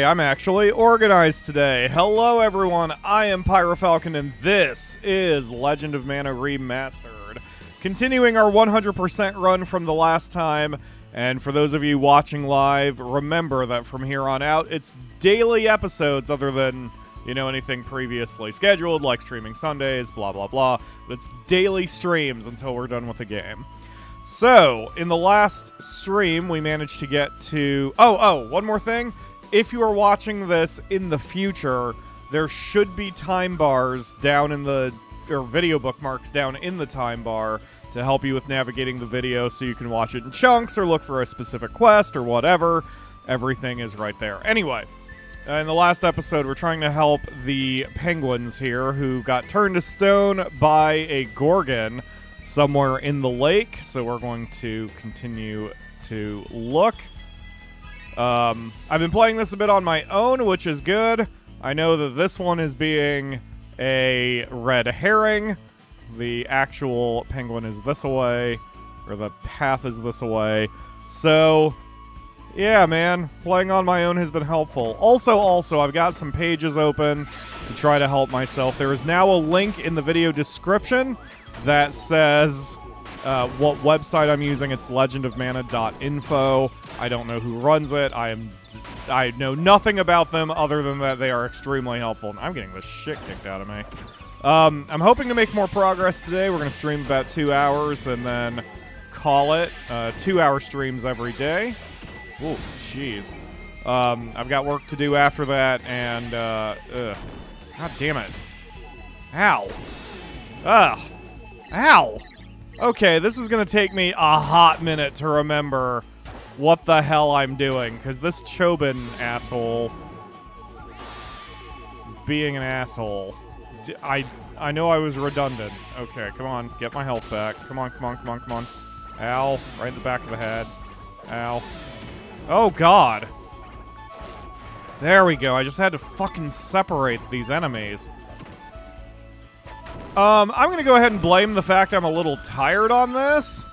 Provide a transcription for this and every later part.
I'm actually organized today. Hello, everyone. I am PyroFalkon, and this is Legend of Mana Remastered. Continuing our 100% run from the last time, and for those of you watching live, remember that from here on out, it's daily episodes other than, you know, anything previously scheduled, like streaming Sundays, blah, blah, blah. But it's daily streams until we're done with the game. So, in the last stream, we managed to get to... Oh, one more thing. If you are watching this in the future, there should be time bars down in the... or video bookmarks down in the time bar to help you with navigating the video so you can watch it in chunks or look for a specific quest or whatever. Everything is right there. Anyway, in the last episode, we're trying to help the penguins here who got turned to stone by a Gorgon somewhere in the lake, so we're going to continue to look. I've been playing this a bit on my own, which is good. I know that this one is being a red herring. The actual penguin is this away, or the path is this away. So, yeah, man, playing on my own has been helpful. Also, I've got some pages open to try to help myself. There is now a link in the video description that says what website I'm using. It's legendofmana.info. I don't know who runs it. I know nothing about them other than that they are extremely helpful. I'm getting the shit kicked out of me. I'm hoping to make more progress today. We're going to stream about 2 hours and then call it 2-hour streams every day. Ooh, jeez. I've got work to do after that, and God damn it. Ow. Ugh. Ow! Okay, this is gonna take me a hot minute to remember what the hell I'm doing, because this Chobin asshole is being an asshole. I know I was redundant. Okay, come on, get my health back. Come on. Ow, right in the back of the head. Ow. Oh, God. There we go, I just had to fucking separate these enemies. I'm going to go ahead and blame the fact I'm a little tired on this.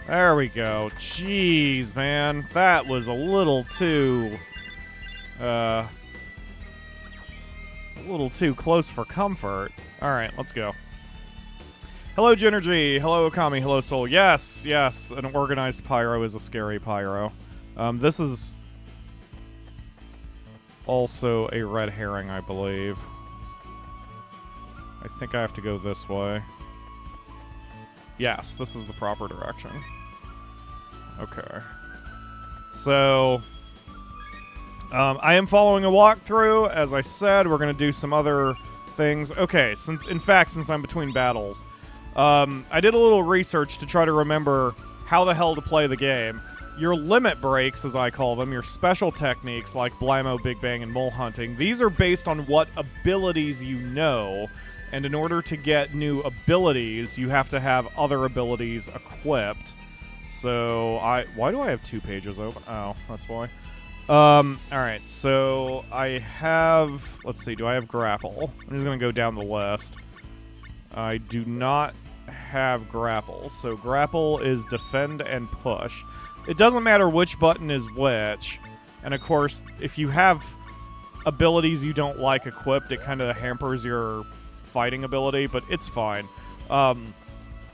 There we go. Jeez, man. That was a little too... a little too close for comfort. Alright, let's go. Hello, Genergy. Hello, Okami. Hello, Soul. Yes, an organized Pyro is a scary Pyro. This is also a red herring, I believe. I think I have to go this way. Yes, this is the proper direction. Okay. So, I am following a walkthrough. As I said, we're going to do some other things. Okay, since I'm between battles, I did a little research to try to remember how the hell to play the game. Your limit breaks, as I call them, your special techniques like Blammo, Big Bang, and Mole Hunting, these are based on what abilities you know, and in order to get new abilities, you have to have other abilities equipped. So, why do I have 2 pages open? Oh, that's why. Alright, so I have... Let's see, do I have Grapple? I'm just gonna go down the list. I do not have Grapple, so Grapple is Defend and Push. It doesn't matter which button is which, and of course, if you have abilities you don't like equipped, it kind of hampers your fighting ability, but it's fine. I'm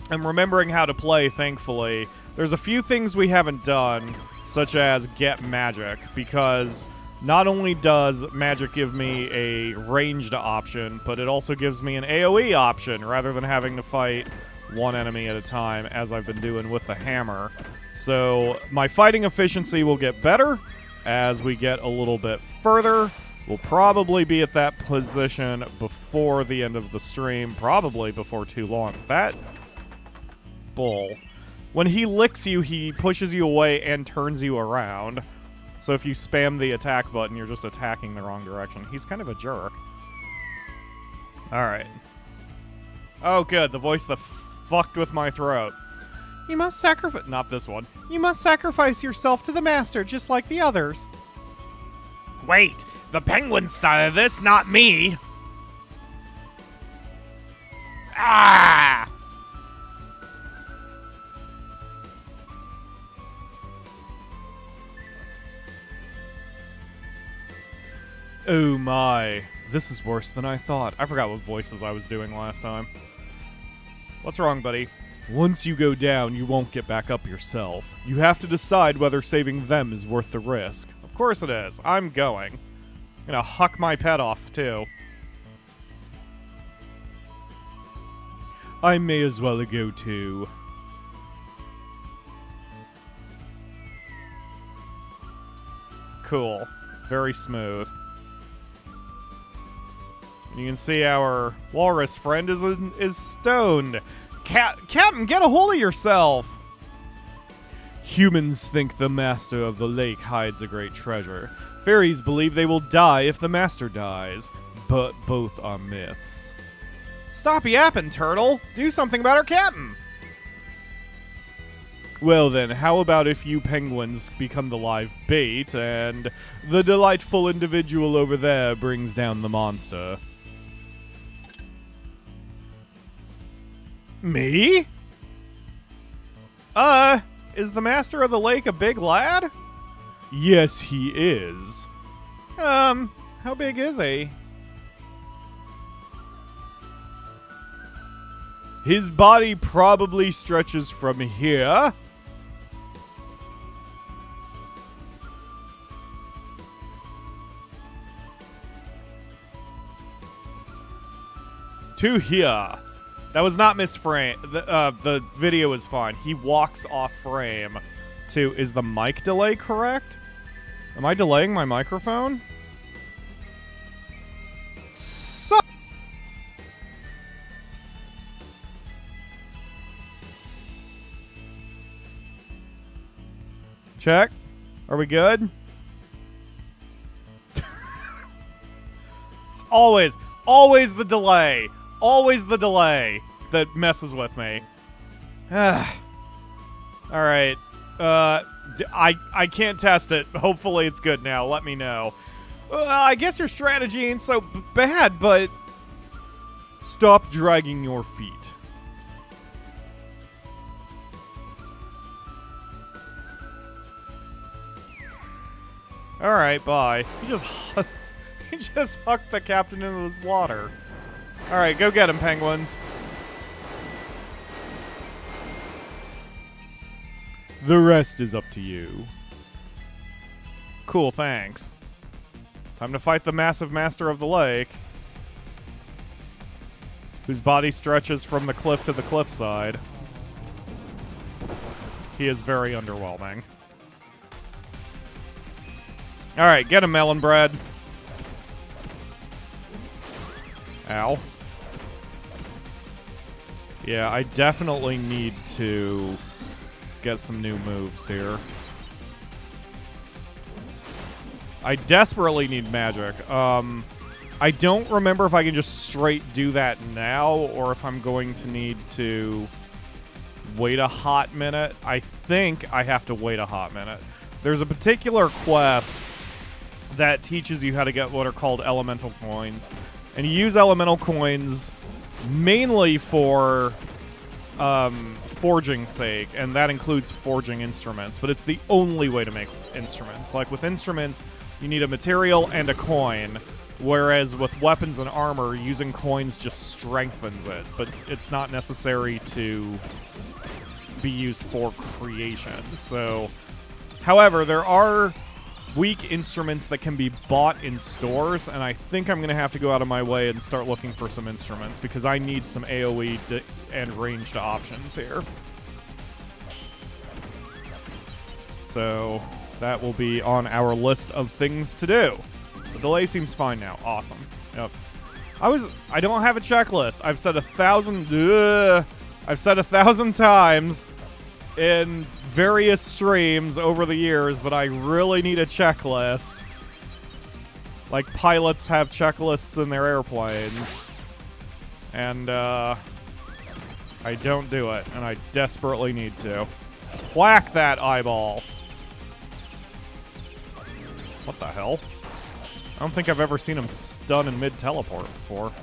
remembering how to play, thankfully. There's a few things we haven't done, such as get magic, because not only does magic give me a ranged option, but it also gives me an AoE option, rather than having to fight one enemy at a time, as I've been doing with the hammer. So, my fighting efficiency will get better as we get a little bit further. We'll probably be at that position before the end of the stream, probably before too long. That bull. When he licks you, he pushes you away and turns you around. So if you spam the attack button, you're just attacking the wrong direction. He's kind of a jerk. Alright. Oh, good. The voice that fucked with my throat. You must sacrifice... Not this one. You must sacrifice yourself to the master, just like the others. Wait! The penguin started this, not me! Ah! my. This is worse than I thought. I forgot what voices I was doing last time. What's wrong, buddy? Once you go down, you won't get back up yourself. You have to decide whether saving them is worth the risk. Of course it is. I'm going. I'm gonna huck my pet off, too. I may as well go, too. Cool. Very smooth. You can see our walrus friend is stoned. Captain, get a hold of yourself! Humans think the master of the lake hides a great treasure. Fairies believe they will die if the master dies. But both are myths. Stop yapping, turtle! Do something about our captain! Well then, how about if you penguins become the live bait, and the delightful individual over there brings down the monster? Me? Is the master of the lake a big lad? Yes, he is. How big is he? His body probably stretches from here to here. That was not misframe. The video is fine. He walks off frame to... Is the mic delay correct? Am I delaying my microphone? Check. Are we good? It's always the delay. Always the delay that messes with me. Alright. I can't test it. Hopefully it's good now. Let me know. I guess your strategy ain't so bad, but... Stop dragging your feet. Alright, bye. He just hucked the captain into this water. Alright, go get him, penguins. The rest is up to you. Cool, thanks. Time to fight the massive master of the lake, whose body stretches from the cliff to the cliffside. He is very underwhelming. Alright, get him, melon bread. Ow. Yeah, I definitely need to get some new moves here. I desperately need magic. I don't remember if I can just straight do that now, or if I'm going to need to wait a hot minute. I think I have to wait a hot minute. There's a particular quest that teaches you how to get what are called elemental coins. And you use elemental coins mainly for forging sake, and that includes forging instruments, but it's the only way to make instruments. Like with instruments, you need a material and a coin, whereas with weapons and armor, using coins just strengthens it, but it's not necessary to be used for creation. So, however, there are weak instruments that can be bought in stores, and I think I'm going to have to go out of my way and start looking for some instruments, because I need some AoE and ranged options here. So that will be on our list of things to do. The delay seems fine now. Awesome. Yep. I don't have a checklist. I've said 1,000 times in various streams over the years that I really need a checklist. Like pilots have checklists in their airplanes. And, I don't do it, and I desperately need to. Whack that eyeball. What the hell? I don't think I've ever seen him stun in mid-teleport before.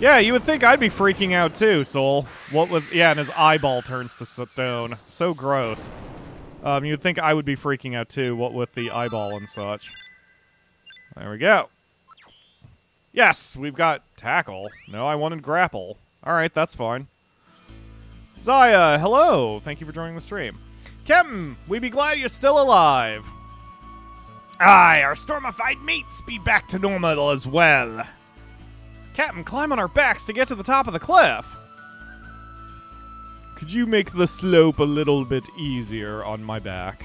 Yeah, you would think I'd be freaking out too, Soul. What with... Yeah, and his eyeball turns to stone. So gross. You would think I would be freaking out too, what with the eyeball and such. There we go. Yes, we've got tackle. No, I wanted grapple. Alright, that's fine. Zaya, hello. Thank you for joining the stream. Captain, we be glad you're still alive. Aye, our stormified mates be back to normal as well. Captain, climb on our backs to get to the top of the cliff. Could you make the slope a little bit easier on my back?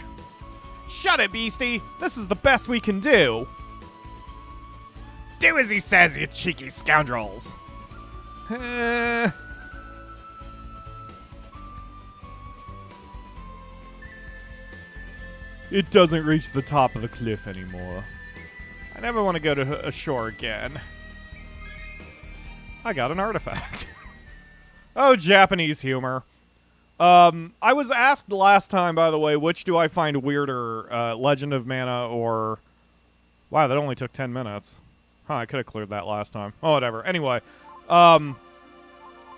Shut it, beastie. This is the best we can do. Do as he says, you cheeky scoundrels. It doesn't reach the top of the cliff anymore. I never want to go to ashore again. I got an artifact. Oh, Japanese humor. I was asked last time, by the way, which do I find weirder, Legend of Mana or... Wow, that only took 10 minutes. Huh, I could have cleared that last time. Oh, whatever. Anyway,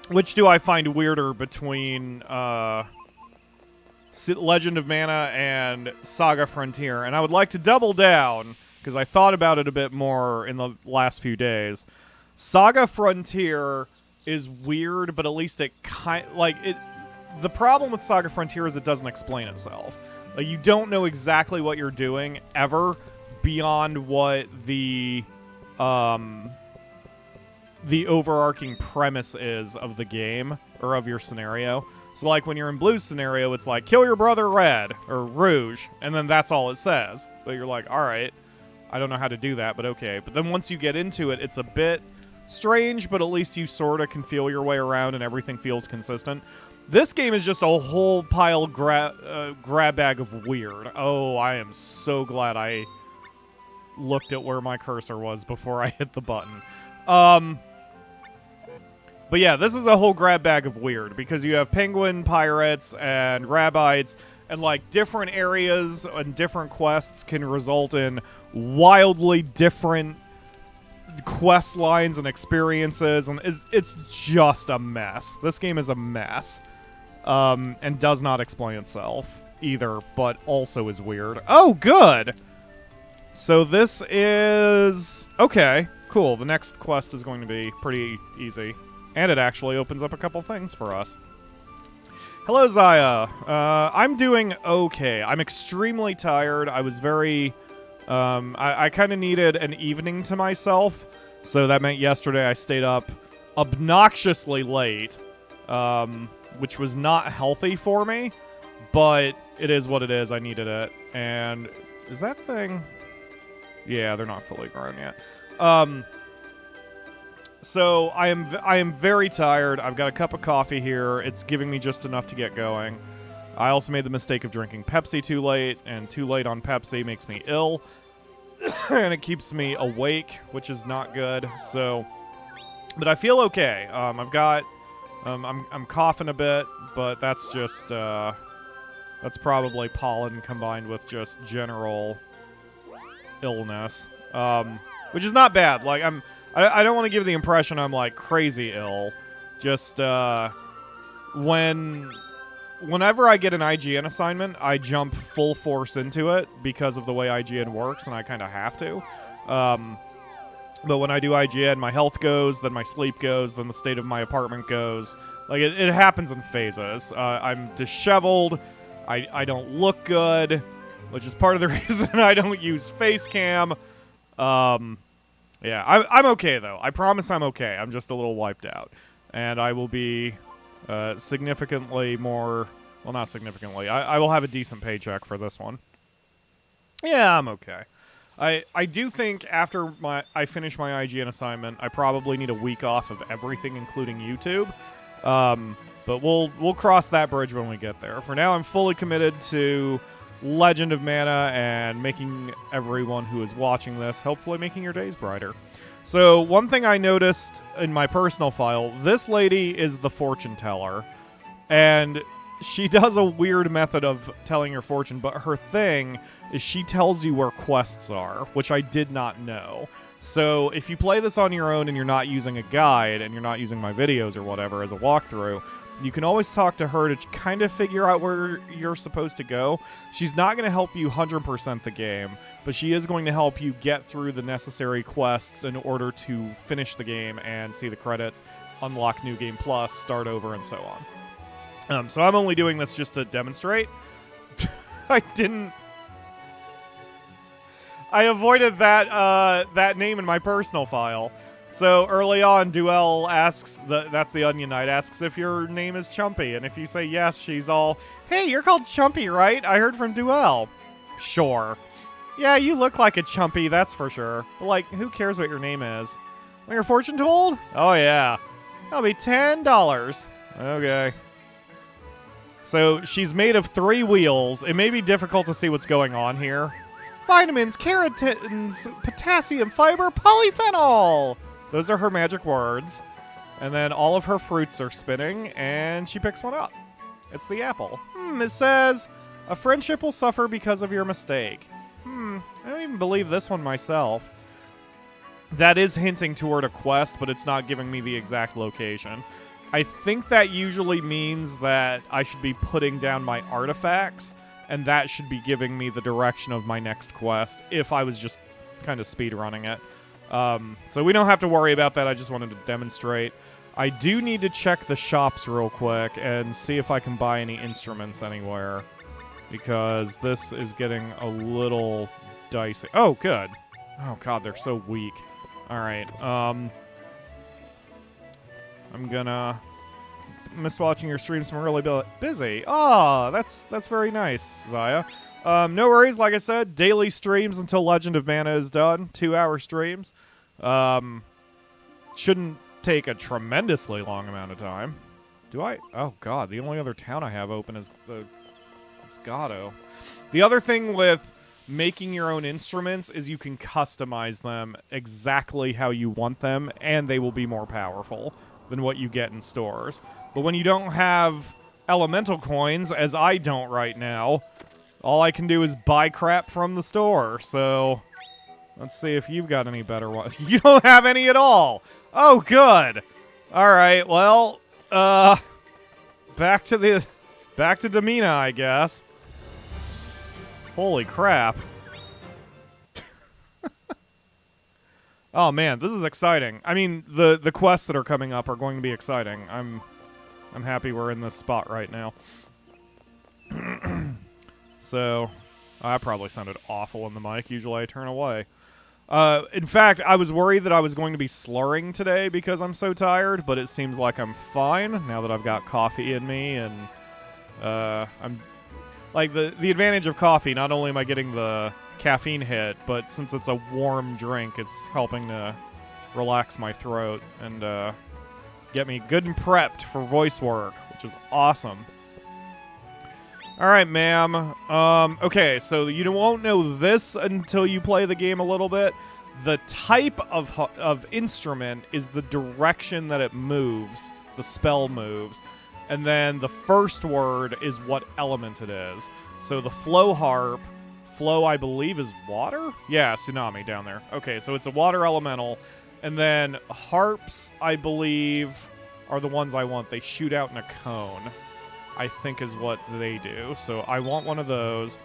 which do I find weirder between, Legend of Mana and Saga Frontier? And I would like to double down, because I thought about it a bit more in the last few days. Saga Frontier is weird, but at least it the problem with Saga Frontier is it doesn't explain itself. Like, you don't know exactly what you're doing ever beyond what the overarching premise is of the game or of your scenario. So, like, when you're in Blue's scenario, it's like, kill your brother Red or Rouge, and then that's all it says. But you're like, all right, I don't know how to do that, but okay. But then once you get into it, it's a bit strange, but at least you sort of can feel your way around and everything feels consistent. This game is just a whole pile grab bag of weird. Oh, I am so glad I looked at where my cursor was before I hit the button. But yeah, this is a whole grab bag of weird, because you have penguin pirates and rabbites, and like different areas and different quests can result in wildly different quest lines and experiences, and it's just a mess. This game is a mess, and does not explain itself either, but also is weird. Oh, good! So this is... Okay, cool. The next quest is going to be pretty easy. And it actually opens up a couple things for us. Hello, Zaya. I'm doing okay. I'm extremely tired. I was very... I kind of needed an evening to myself, so that meant yesterday I stayed up obnoxiously late, which was not healthy for me, but it is what it is. I needed it. And is that thing... Yeah, they're not fully grown yet. So I am very tired. I've got a cup of coffee here. It's giving me just enough to get going. I also made the mistake of drinking Pepsi too late, and too late on Pepsi makes me ill, and it keeps me awake, which is not good. So, but I feel okay. I've got, I'm coughing a bit, but that's just, that's probably pollen combined with just general illness, which is not bad. Like, I don't want to give the impression I'm, like, crazy ill. Just, whenever I get an IGN assignment, I jump full force into it because of the way IGN works, and I kind of have to. But when I do IGN, my health goes, then my sleep goes, then the state of my apartment goes. Like, it happens in phases. I'm disheveled. I don't look good, which is part of the reason I don't use face cam. Yeah, I'm okay, though. I promise I'm okay. I'm just a little wiped out. And I will be significantly more... Well, not significantly. I will have a decent paycheck for this one. Yeah, I'm okay. I do think after I finish my IGN assignment, I probably need a week off of everything, including YouTube. But we'll cross that bridge when we get there. For now, I'm fully committed to Legend of Mana and making everyone who is watching this, hopefully making your days brighter. So one thing I noticed in my personal file, this lady is the Fortuneteller, and she does a weird method of telling your fortune, but her thing is she tells you where quests are, which I did not know. So if you play this on your own and you're not using a guide and you're not using my videos or whatever as a walkthrough, You can always talk to her to kind of figure out where you're supposed to go. She's not going to help you 100% the game, but she is going to help you get through the necessary quests in order to finish the game and see the credits, unlock New Game Plus, start over, and so on. So I'm only doing this just to demonstrate. I avoided that name in my personal file. So early on, Duel asks, that's the Onion Knight, asks if your name is Chumpy. And if you say yes, she's all, hey, you're called Chumpy, right? I heard from Duel. Sure. Yeah, you look like a Chumpy, that's for sure. But, like, who cares what your name is? Want your fortune told? Oh, yeah. That'll be $10. Okay. So she's made of 3 wheels. It may be difficult to see what's going on here. Vitamins, keratins, potassium, fiber, polyphenol. Those are her magic words. And then all of her fruits are spinning, and she picks one up. It's the apple. It says, a friendship will suffer because of your mistake. I don't even believe this one myself. That is hinting toward a quest, but it's not giving me the exact location. I think that usually means that I should be putting down my artifacts, and that should be giving me the direction of my next quest if I was just kind of speedrunning it. So we don't have to worry about that. I just wanted to demonstrate. I do need to check the shops real quick and see if I can buy any instruments anywhere, because this is getting a little dicey. Oh, good. Oh, God, they're so weak. All right. I'm gonna... Missed watching your streams. I'm really busy. Oh, that's very nice, Zaya. No worries. Like I said, daily streams until Legend of Mana is done. 2-hour streams. Shouldn't take a tremendously long amount of time. Do I? Oh, God. The only other town I have open is the Scotto. The other thing with making your own instruments is you can customize them exactly how you want them, and they will be more powerful than what you get in stores. But when you don't have elemental coins, as I don't right now, all I can do is buy crap from the store. So let's see if you've got any better ones. You don't have any at all. Oh, good. All right. Well, back to Damina, I guess. Holy crap. Oh, man, this is exciting. I mean, the quests that are coming up are going to be exciting. I'm happy we're in this spot right now. So, I probably sounded awful in the mic. Usually I turn away. In fact, I was worried that I was going to be slurring today because I'm so tired, but it seems like I'm fine now that I've got coffee in me, and I'm... Like, the advantage of coffee, not only am I getting the caffeine hit, but since it's a warm drink, it's helping to relax my throat and get me good and prepped for voice work, which is awesome. All right, ma'am. Okay, so you won't know this until you play the game a little bit. The type of instrument is the direction that it moves, the spell moves. And then the first word is what element it is. So the flow harp, flow I believe is water? Yeah, tsunami down there. Okay, so it's a water elemental. And then harps, I believe, are the ones I want. They shoot out in a cone, I think is what they do. So I want one of those.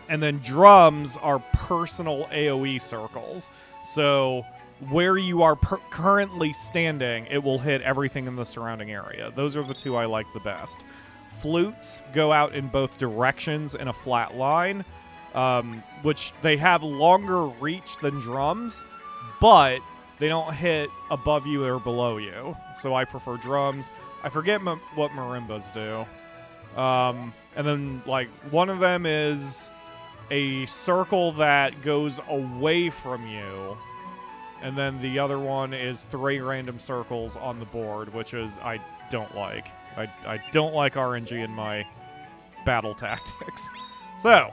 And then drums are personal AoE circles. So where you are currently standing, it will hit everything in the surrounding area. Those are the two I like the best. Flutes go out in both directions in a flat line, which they have longer reach than drums, but they don't hit above you or below you. So I prefer drums. I forget what marimbas do. And then, like, one of them is a circle that goes away from you. And then the other one is 3 random circles on the board, which is I don't like. I don't like RNG in my battle tactics. So,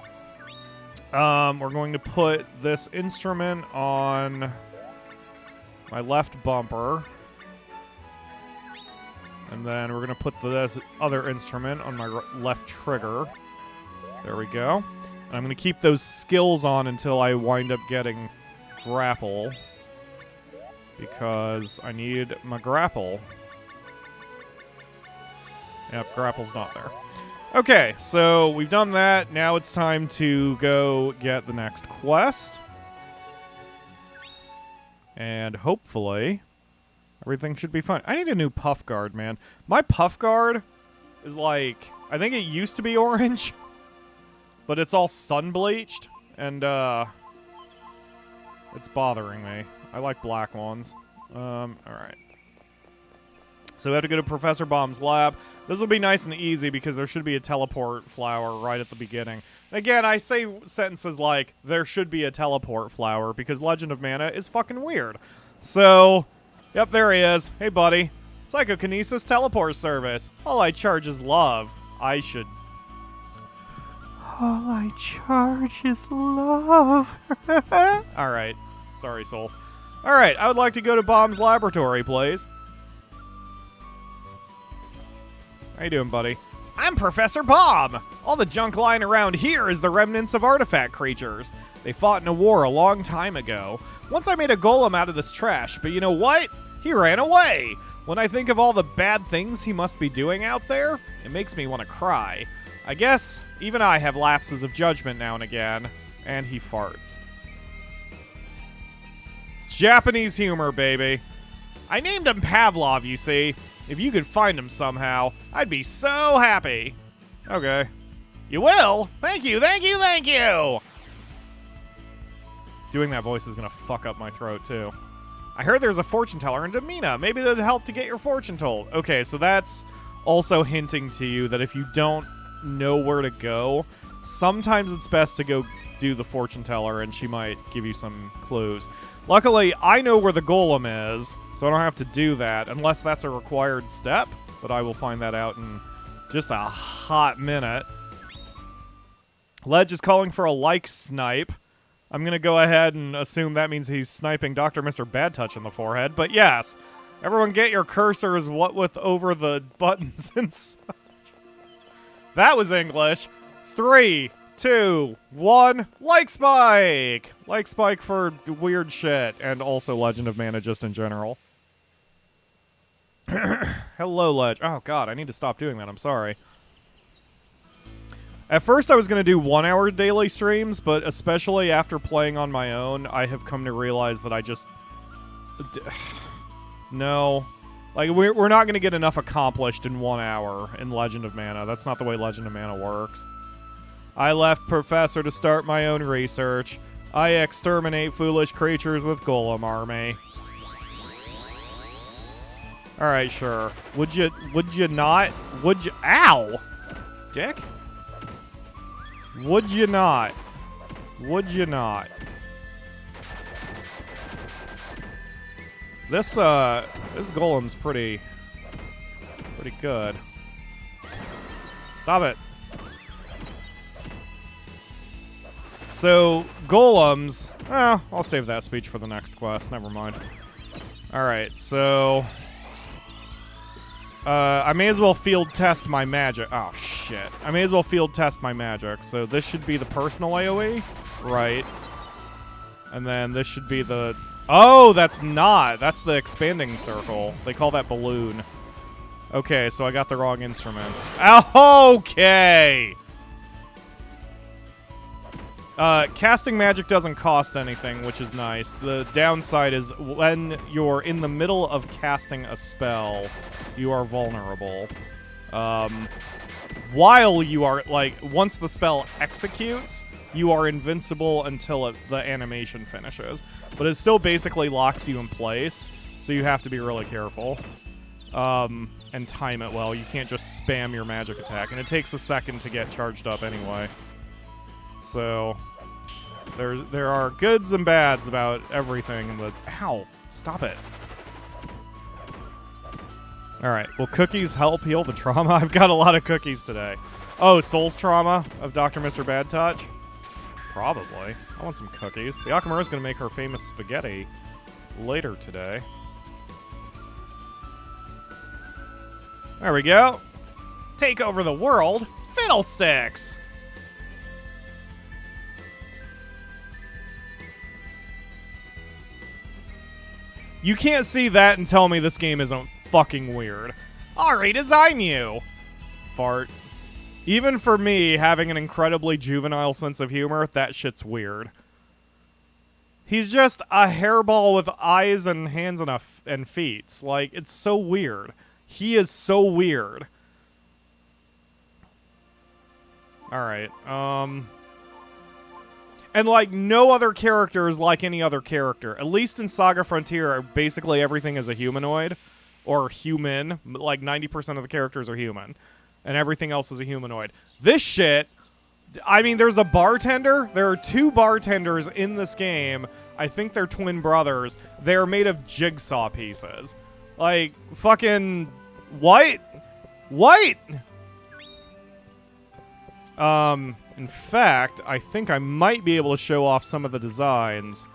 we're going to put this instrument on my left bumper. And then we're going to put this other instrument on my left trigger. There we go. And I'm going to keep those skills on until I wind up getting grapple, because I need my grapple. Yep, grapple's not there. Okay, so we've done that. Now it's time to go get the next quest. And hopefully everything should be fine. I need a new puff guard, man. My puff guard is like, I think it used to be orange, but it's all sun-bleached, and it's bothering me. I like black ones. Alright. So we have to go to Professor Bomb's lab. This will be nice and easy because there should be a teleport flower right at the beginning. Again, I say sentences like, there should be a teleport flower because Legend of Mana is fucking weird. So, yep, there he is. Hey, buddy. Psychokinesis teleport service. All I charge is love. I should... All I charge is love. Alright. Sorry, soul. Alright, I would like to go to Bomb's laboratory, please. How you doing, buddy? I'm Professor Bomb! All the junk lying around here is the remnants of artifact creatures. They fought in a war a long time ago. Once I made a golem out of this trash, but you know what? He ran away! When I think of all the bad things he must be doing out there, it makes me want to cry. I guess even I have lapses of judgment now and again. And he farts. Japanese humor, baby. I named him Pavlov, you see. If you could find him somehow, I'd be so happy. Okay. You will? Thank you, thank you, thank you! Doing that voice is gonna fuck up my throat, too. I heard there's a Fortuneteller in Demina. Maybe it'd help to get your fortune told. Okay, so that's also hinting to you that if you don't know where to go, sometimes it's best to go do the Fortuneteller, and she might give you some clues. Luckily, I know where the golem is, so I don't have to do that, unless that's a required step, but I will find that out in just a hot minute. Ledge is calling for a like snipe. I'm going to go ahead and assume that means he's sniping Dr. Mr. Bad Touch in the forehead, but yes, everyone get your cursors what with over the buttons and such. That was English. 3, 2, 1, like spike! Like spike for weird shit, and also Legend of Mana just in general. Hello, Ledge. Oh, God, I need to stop doing that. I'm sorry. At first, I was going to do 1-hour daily streams, but especially after playing on my own, I have come to realize that I just... No. Like, we're not going to get enough accomplished in 1 hour in Legend of Mana. That's not the way Legend of Mana works. I left Professor to start my own research. I exterminate foolish creatures with Golem Army. Alright, sure. Would you not? Would you... Ow! Dick? Would you not? Would you not? This golem's pretty good. Stop it. So, golems... I'll save that speech for the next quest. Never mind. Alright, so... I may as well field test my magic. Oh, shit. I may as well field test my magic. So this should be the personal AoE. Right. And then this should be the... Oh, that's not. That's the expanding circle. They call that balloon. Okay, so I got the wrong instrument. Okay! Casting magic doesn't cost anything, which is nice. The downside is when you're in the middle of casting a spell, you are vulnerable. While you are, like, once the spell executes, you are invincible until the animation finishes. But it still basically locks you in place, so you have to be really careful. And time it well. You can't just spam your magic attack, and it takes a second to get charged up anyway. So, there are goods and bads about everything in the... Ow! Stop it. Alright, will cookies help heal the trauma? I've got a lot of cookies today. Oh, Soul's trauma of Dr. Mr. Bad Touch? Probably. I want some cookies. The Akamura's gonna make her famous spaghetti later today. There we go. Take over the world. Fiddlesticks! You can't see that and tell me this game isn't fucking weird. I redesign you! fart. Even for me, having an incredibly juvenile sense of humor, that shit's weird. He's just a hairball with eyes and hands and feet. Like, it's so weird. He is so weird. Alright, and, like, no other character is like any other character. At least in Saga Frontier, basically everything is a humanoid. Or human. Like, 90% of the characters are human. And everything else is a humanoid. This shit... I mean, there's a bartender. There are 2 bartenders in this game. I think they're twin brothers. They're made of jigsaw pieces. Like, fucking... What? What? In fact, I think I might be able to show off some of the designs.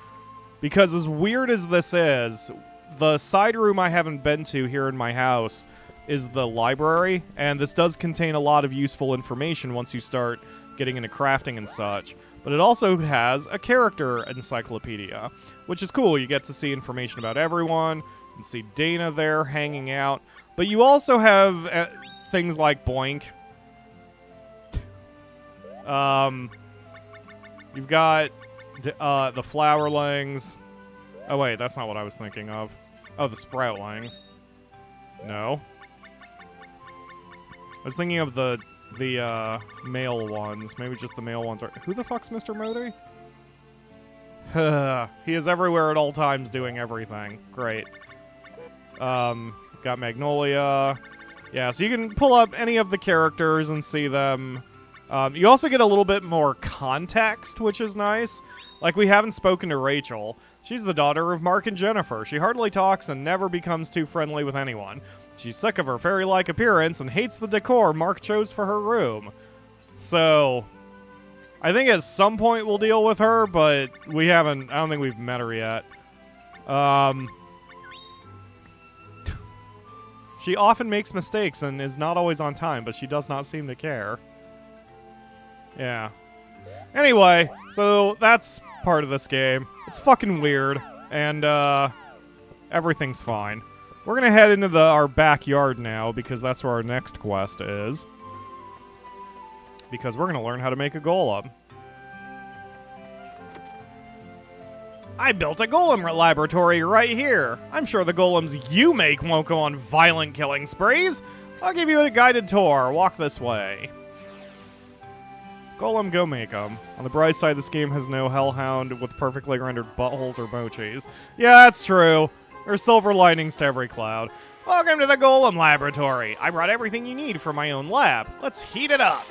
Because as weird as this is, the side room I haven't been to here in my house is the library, and this does contain a lot of useful information once you start getting into crafting and such. But it also has a character encyclopedia, which is cool. You get to see information about everyone, and see Dana there hanging out. But you also have things like Boink. You've got the Flowerlings. Oh wait, that's not what I was thinking of. Oh, the Sproutlings. No. I was thinking of the male ones. Maybe just the male ones are... Who the fuck's Mr. Modi? He is everywhere at all times doing everything. Great. Got Magnolia. Yeah, so you can pull up any of the characters and see them. You also get a little bit more context, which is nice. Like, we haven't spoken to Rachel. She's the daughter of Mark and Jennifer. She hardly talks and never becomes too friendly with anyone. She's sick of her fairy-like appearance and hates the decor Mark chose for her room. So, I think at some point we'll deal with her, but we haven't... I don't think we've met her yet. She often makes mistakes and is not always on time, but she does not seem to care. Yeah. Anyway, so that's part of this game. It's fucking weird, and everything's fine. We're gonna head into our backyard now, because that's where our next quest is. Because we're gonna learn how to make a golem. I built a golem laboratory right here. I'm sure the golems you make won't go on violent killing sprees. I'll give you a guided tour. Walk this way. Golem Go Make Em. On the bright side, this game has no hellhound with perfectly rendered buttholes or mochis. Yeah, that's true. There's silver linings to every cloud. Welcome to the Golem Laboratory. I brought everything you need for my own lab. Let's heat it up.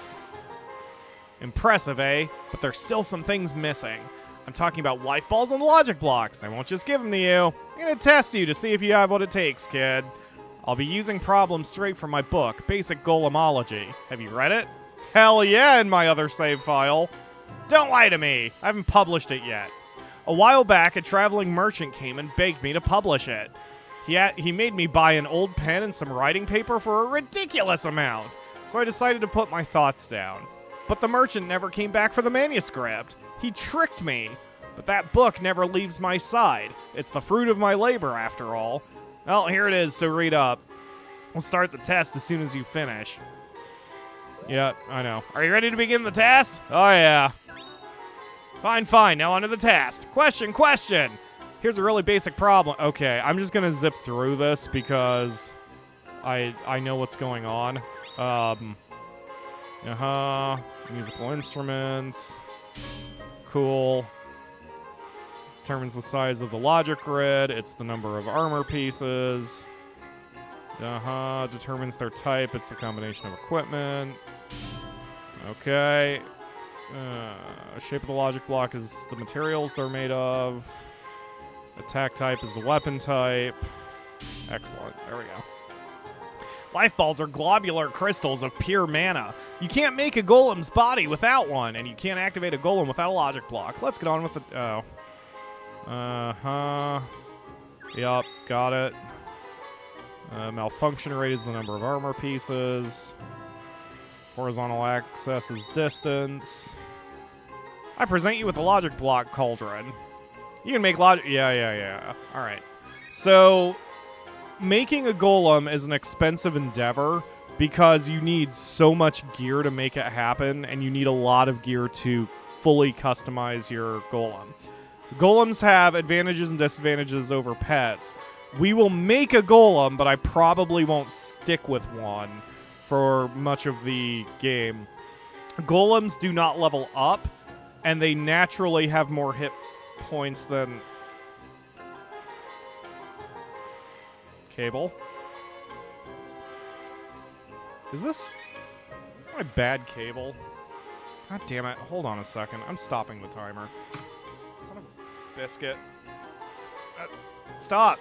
Impressive, eh? But there's still some things missing. I'm talking about life balls and logic blocks. I won't just give them to you. I'm going to test you to see if you have what it takes, kid. I'll be using problems straight from my book, Basic Golemology. Have you read it? Hell yeah, in my other save file. Don't lie to me. I haven't published it yet. A while back, a traveling merchant came and begged me to publish it. He made me buy an old pen and some writing paper for a ridiculous amount. So I decided to put my thoughts down. But the merchant never came back for the manuscript. He tricked me. But that book never leaves my side. It's the fruit of my labor, after all. Well, here it is, so read up. We'll start the test as soon as you finish. Yeah, I know. Are you ready to begin the test? Oh, yeah. Fine. Now on to the test. Question. Here's a really basic problem. Okay, I'm just gonna zip through this because I know what's going on. Musical instruments. Cool. Determines the size of the logic grid. It's the number of armor pieces. Determines their type. It's the combination of equipment. Okay. Shape of the logic block is the materials they're made of. Attack type is the weapon type. Excellent. There we go. Life balls are globular crystals of pure mana. You can't make a golem's body without one, and you can't activate a golem without a logic block. Let's get on with the... Oh. Yup, got it. Malfunction rate is the number of armor pieces. Horizontal axis is distance. I present you with a logic block cauldron. You can make logic... Yeah. Alright. So, making a golem is an expensive endeavor, because you need so much gear to make it happen, and you need a lot of gear to fully customize your golem. Golems have advantages and disadvantages over pets. We will make a golem, but I probably won't stick with one for much of the game. Golems do not level up, and they naturally have more hit points than... Cable? Is this my bad cable? God damn it. Hold on a second. I'm stopping the timer. Son of a biscuit. Stop.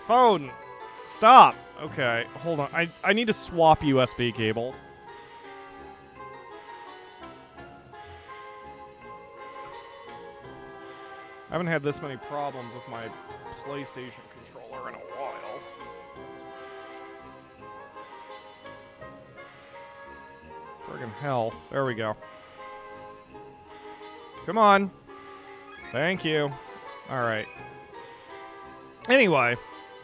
Phone. Stop. Okay, hold on. I need to swap USB cables. I haven't had this many problems with my PlayStation controller in a while. Friggin' hell. There we go. Come on. Thank you. Alright. Anyway,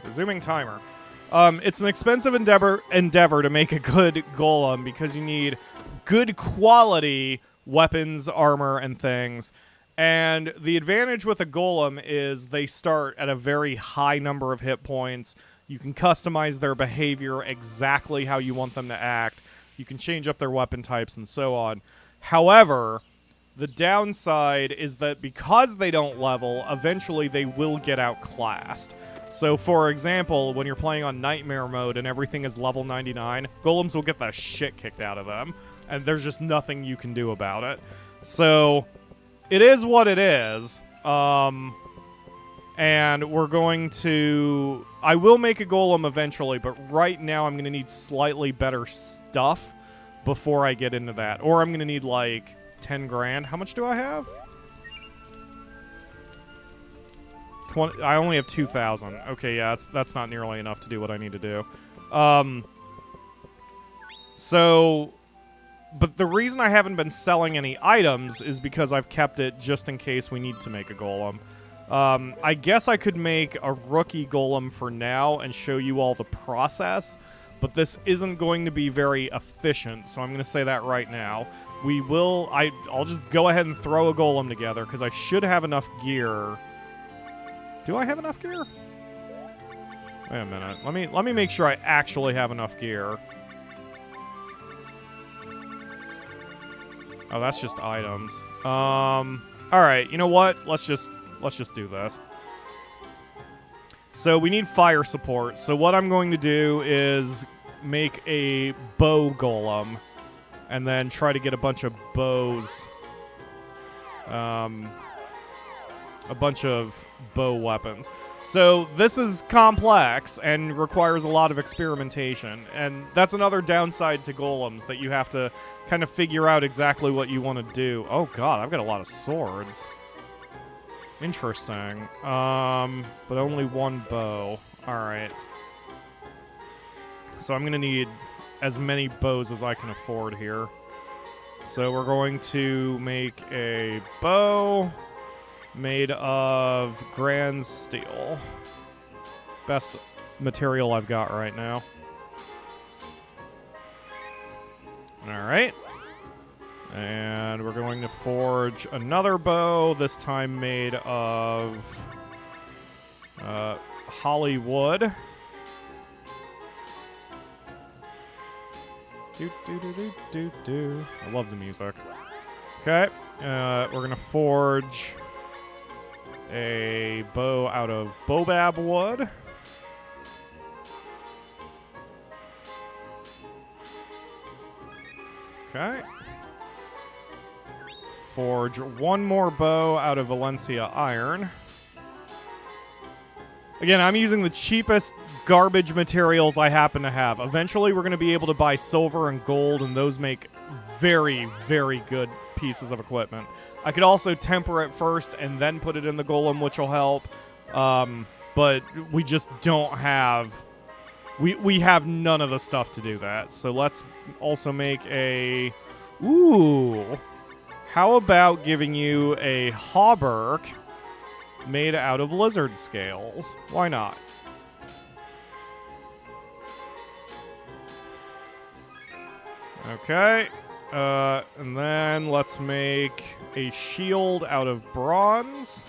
resuming timer. It's an expensive endeavor to make a good golem because you need good quality weapons, armor, and things. And the advantage with a golem is they start at a very high number of hit points. You can customize their behavior exactly how you want them to act. You can change up their weapon types and so on. However, the downside is that because they don't level, eventually they will get outclassed. So, for example, when you're playing on Nightmare mode and everything is level 99, golems will get the shit kicked out of them, and there's just nothing you can do about it. So, it is what it is. And we're going to... I will make a golem eventually, but right now I'm going to need slightly better stuff before I get into that. Or I'm going to need, like, 10 grand. How much do I have? 20. I only have 2,000. Okay, yeah, that's not nearly enough to do what I need to do. But the reason I haven't been selling any items is because I've kept it just in case we need to make a golem. I guess I could make a rookie golem for now and show you all the process, but this isn't going to be very efficient, so I'm going to say that right now. I'll just go ahead and throw a golem together, because I should have enough gear. Do I have enough gear? Wait a minute. Let me make sure I actually have enough gear. Oh, that's just items. Alright, you know what? Let's just do this. So we need fire support. So what I'm going to do is make a bow golem and then try to get a bunch of bows. A bunch of bow weapons. So this is complex and requires a lot of experimentation, and that's another downside to golems, that you have to kind of figure out exactly what you want to do. Oh god, I've got a lot of swords. Interesting. But only one bow. Alright. So I'm going to need as many bows as I can afford here. So we're going to make a bow made of grand steel. Best material I've got right now. Alright. And we're going to forge another bow, this time made of holly wood. I love the music. Okay. We're going to forge a bow out of baobab wood. Okay. Forge one more bow out of Valencia iron. Again, I'm using the cheapest garbage materials I happen to have. Eventually, we're going to be able to buy silver and gold, and those make very, very good pieces of equipment. I could also temper it first and then put it in the golem, which will help. But we just don't have... We have none of the stuff to do that. So let's also make a... Ooh! How about giving you a hauberk made out of lizard scales? Why not? Okay. And then let's make a shield out of bronze.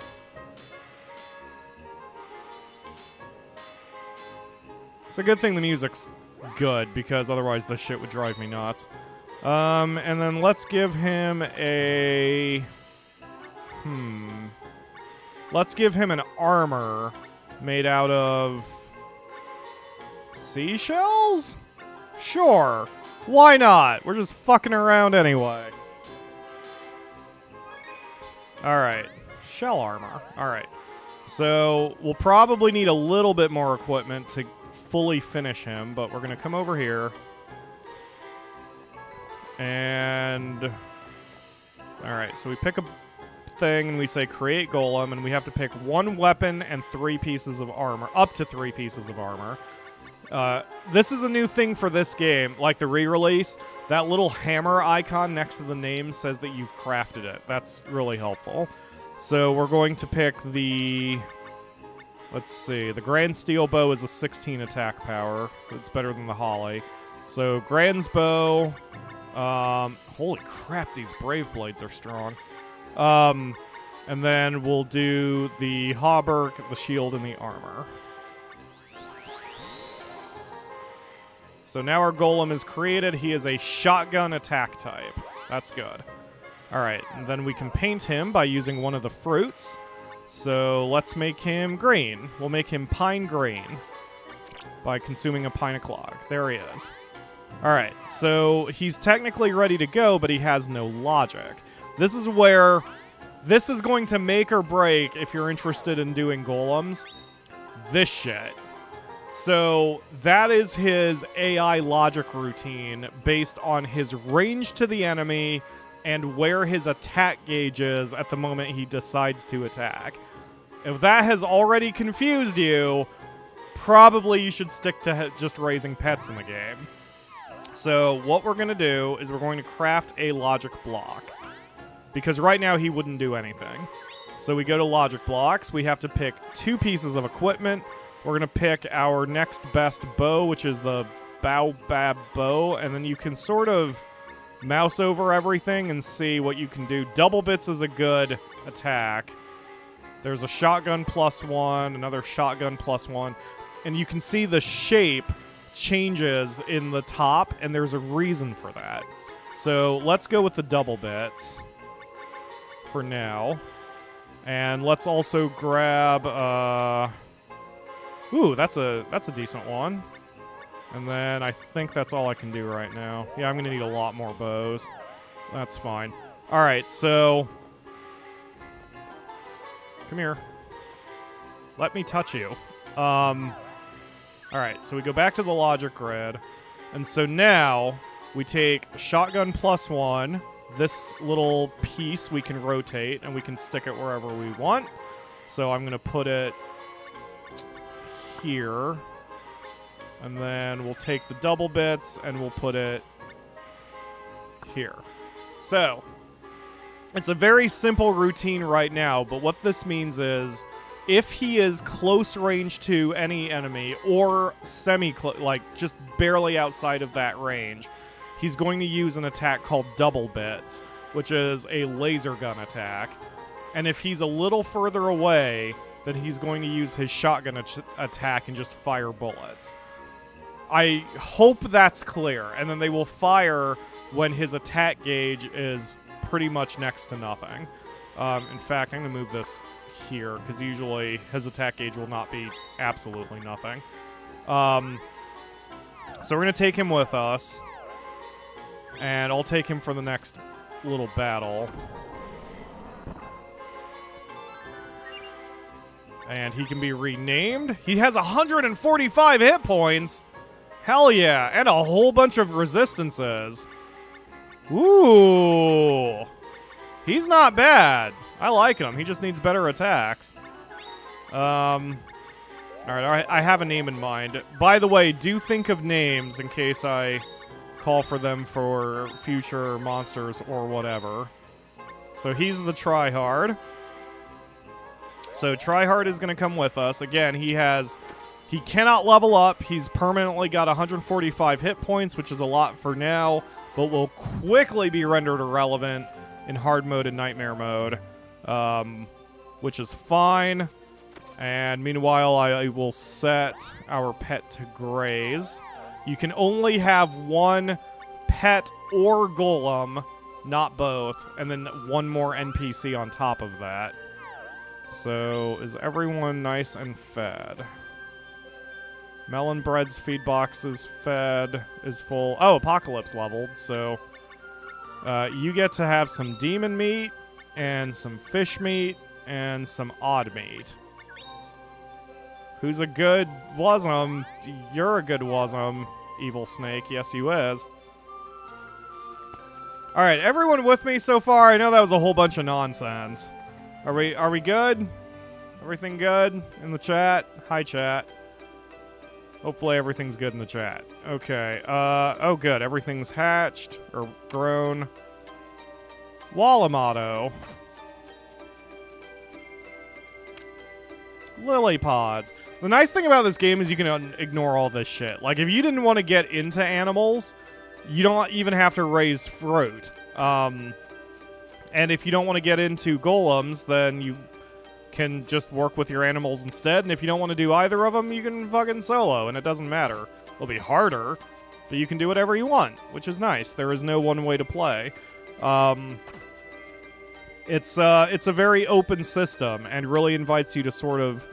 It's a good thing the music's good, because otherwise this shit would drive me nuts. And then let's give him a... Let's give him an armor made out of... seashells? Sure. Why not? We're just fucking around anyway. Alright. Shell armor. Alright. So, we'll probably need a little bit more equipment to fully finish him, but we're going to come over here. And... Alright, so we pick a thing and we say create golem, and we have to pick 1 weapon and 3 pieces of armor. Up to 3 pieces of armor. This is a new thing for this game, like the re-release. That little hammer icon next to the name says that you've crafted it. That's really helpful. So we're going to pick the... Let's see. The Grand Steel Bow is a 16 attack power. It's better than the Holly. So Grand's Bow... holy crap, these Brave Blades are strong. And then we'll do the Hauberk, the shield, and the armor. So now our golem is created. He is a shotgun attack type. That's good. Alright, and then we can paint him by using one of the fruits. So let's make him green. We'll make him pine green by consuming a pine o'clock. There he is. Alright, so he's technically ready to go, but he has no logic. This is where... This is going to make or break, if you're interested in doing golems, this shit. So that is his AI logic routine based on his range to the enemy and where his attack gauge is at the moment he decides to attack. If that has already confused you, probably you should stick to just raising pets in the game. So what we're going to do is we're going to craft a logic block. Because right now he wouldn't do anything. So we go to logic blocks. We have to pick 2 pieces of equipment. We're going to pick our next best bow, which is the Baobab bow. And then you can sort of mouse over everything and see what you can do. Double bits is a good attack. There's a shotgun +1, another shotgun +1. And you can see the shape changes in the top, and there's a reason for that. So let's go with the double bits for now. And let's also grab ooh, that's a decent one. And then I think that's all I can do right now. Yeah, I'm gonna need a lot more bows. That's fine. Alright, so come here. Let me touch you. Alright, so we go back to the logic grid. And so now we take shotgun +1. This little piece we can rotate, and we can stick it wherever we want. So I'm going to put it here. And then we'll take the double bits, and we'll put it here. So it's a very simple routine right now, but what this means is if he is close range to any enemy, or like just barely outside of that range, he's going to use an attack called double bits, which is a laser gun attack. And if he's a little further away, then he's going to use his shotgun attack and just fire bullets. I hope that's clear. And then they will fire when his attack gauge is pretty much next to nothing. In fact, I'm going to move this here, because usually his attack gauge will not be absolutely nothing. So we're going to take him with us. And I'll take him for the next little battle. And he can be renamed. He has 145 hit points. Hell yeah. And a whole bunch of resistances. Ooh. He's not bad. I like him. He just needs better attacks. Alright, I have a name in mind. By the way, do think of names in case I call for them for future monsters or whatever. So he's the tryhard. So tryhard is going to come with us. Again, he cannot level up. He's permanently got 145 hit points, which is a lot for now. but will quickly be rendered irrelevant in hard mode and nightmare mode, which is fine. And meanwhile, I will set our pet to graze. You can only have one pet or golem, not both, and then one more NPC on top of that. So, is everyone nice and fed? Melon Bread's feed box is fed, is full. Oh, Apocalypse leveled, so you get to have some demon meat, and some fish meat, and some odd meat. Who's a good wasm? You're a good wasm, evil snake. Yes, you is. Alright, everyone with me so far? I know that was a whole bunch of nonsense. Are we good? Everything good in the chat? Hi, chat. Hopefully everything's good in the chat. Okay, oh good, everything's hatched, or grown. Wallamato. Lily pods. The nice thing about this game is you can ignore all this shit. Like, if you didn't want to get into animals, you don't even have to raise fruit. And if you don't want to get into golems, then you can just work with your animals instead. And if you don't want to do either of them, you can fucking solo, and it doesn't matter. It'll be harder, but you can do whatever you want, which is nice. There is no one way to play. It's a very open system and really invites you to sort of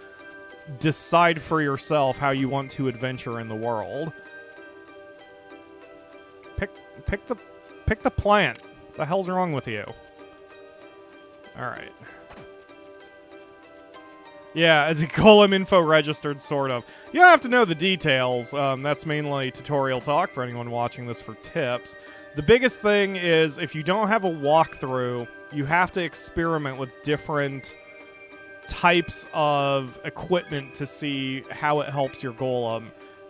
decide for yourself how you want to adventure in the world. Pick the plant. The hell's wrong with you? All right. Yeah, as a golem info registered, sort of. You don't have to know the details. That's mainly tutorial talk for anyone watching this for tips. The biggest thing is if you don't have a walkthrough, you have to experiment with different types of equipment to see how it helps your golem.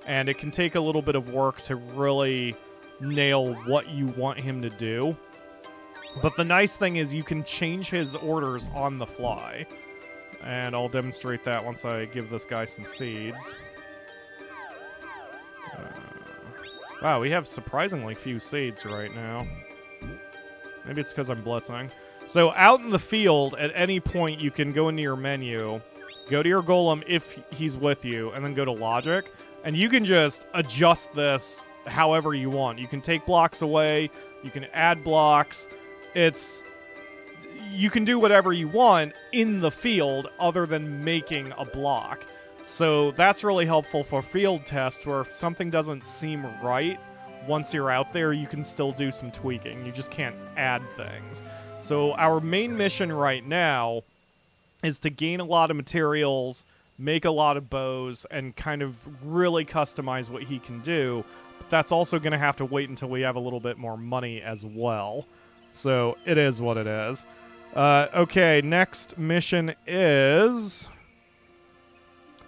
And it can take a little bit of work to really nail what you want him to do. But the nice thing is you can change his orders on the fly. And I'll demonstrate that once I give this guy some seeds. Wow, we have surprisingly few seeds right now. Maybe it's because I'm blitzing. So out in the field, at any point, you can go into your menu, go to your golem if he's with you, and then go to logic. And you can just adjust this however you want. You can take blocks away. You can add blocks. You can do whatever you want in the field other than making a block. So that's really helpful for field tests where if something doesn't seem right once you're out there, you can still do some tweaking. You just can't add things. So our main mission right now is to gain a lot of materials, make a lot of bows, and kind of really customize what he can do. But that's also going to have to wait until we have a little bit more money as well. So it is what it is. Okay, next mission is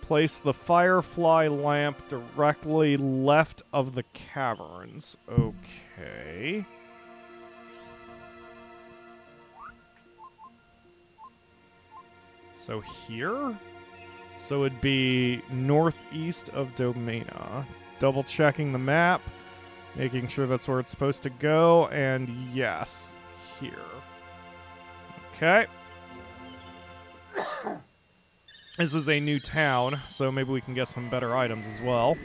place the firefly lamp directly left of the caverns. Okay. So here? So it'd be northeast of Domena. Double checking the map, making sure that's where it's supposed to go, and yes, here. Okay. This is a new town, so maybe we can get some better items as well.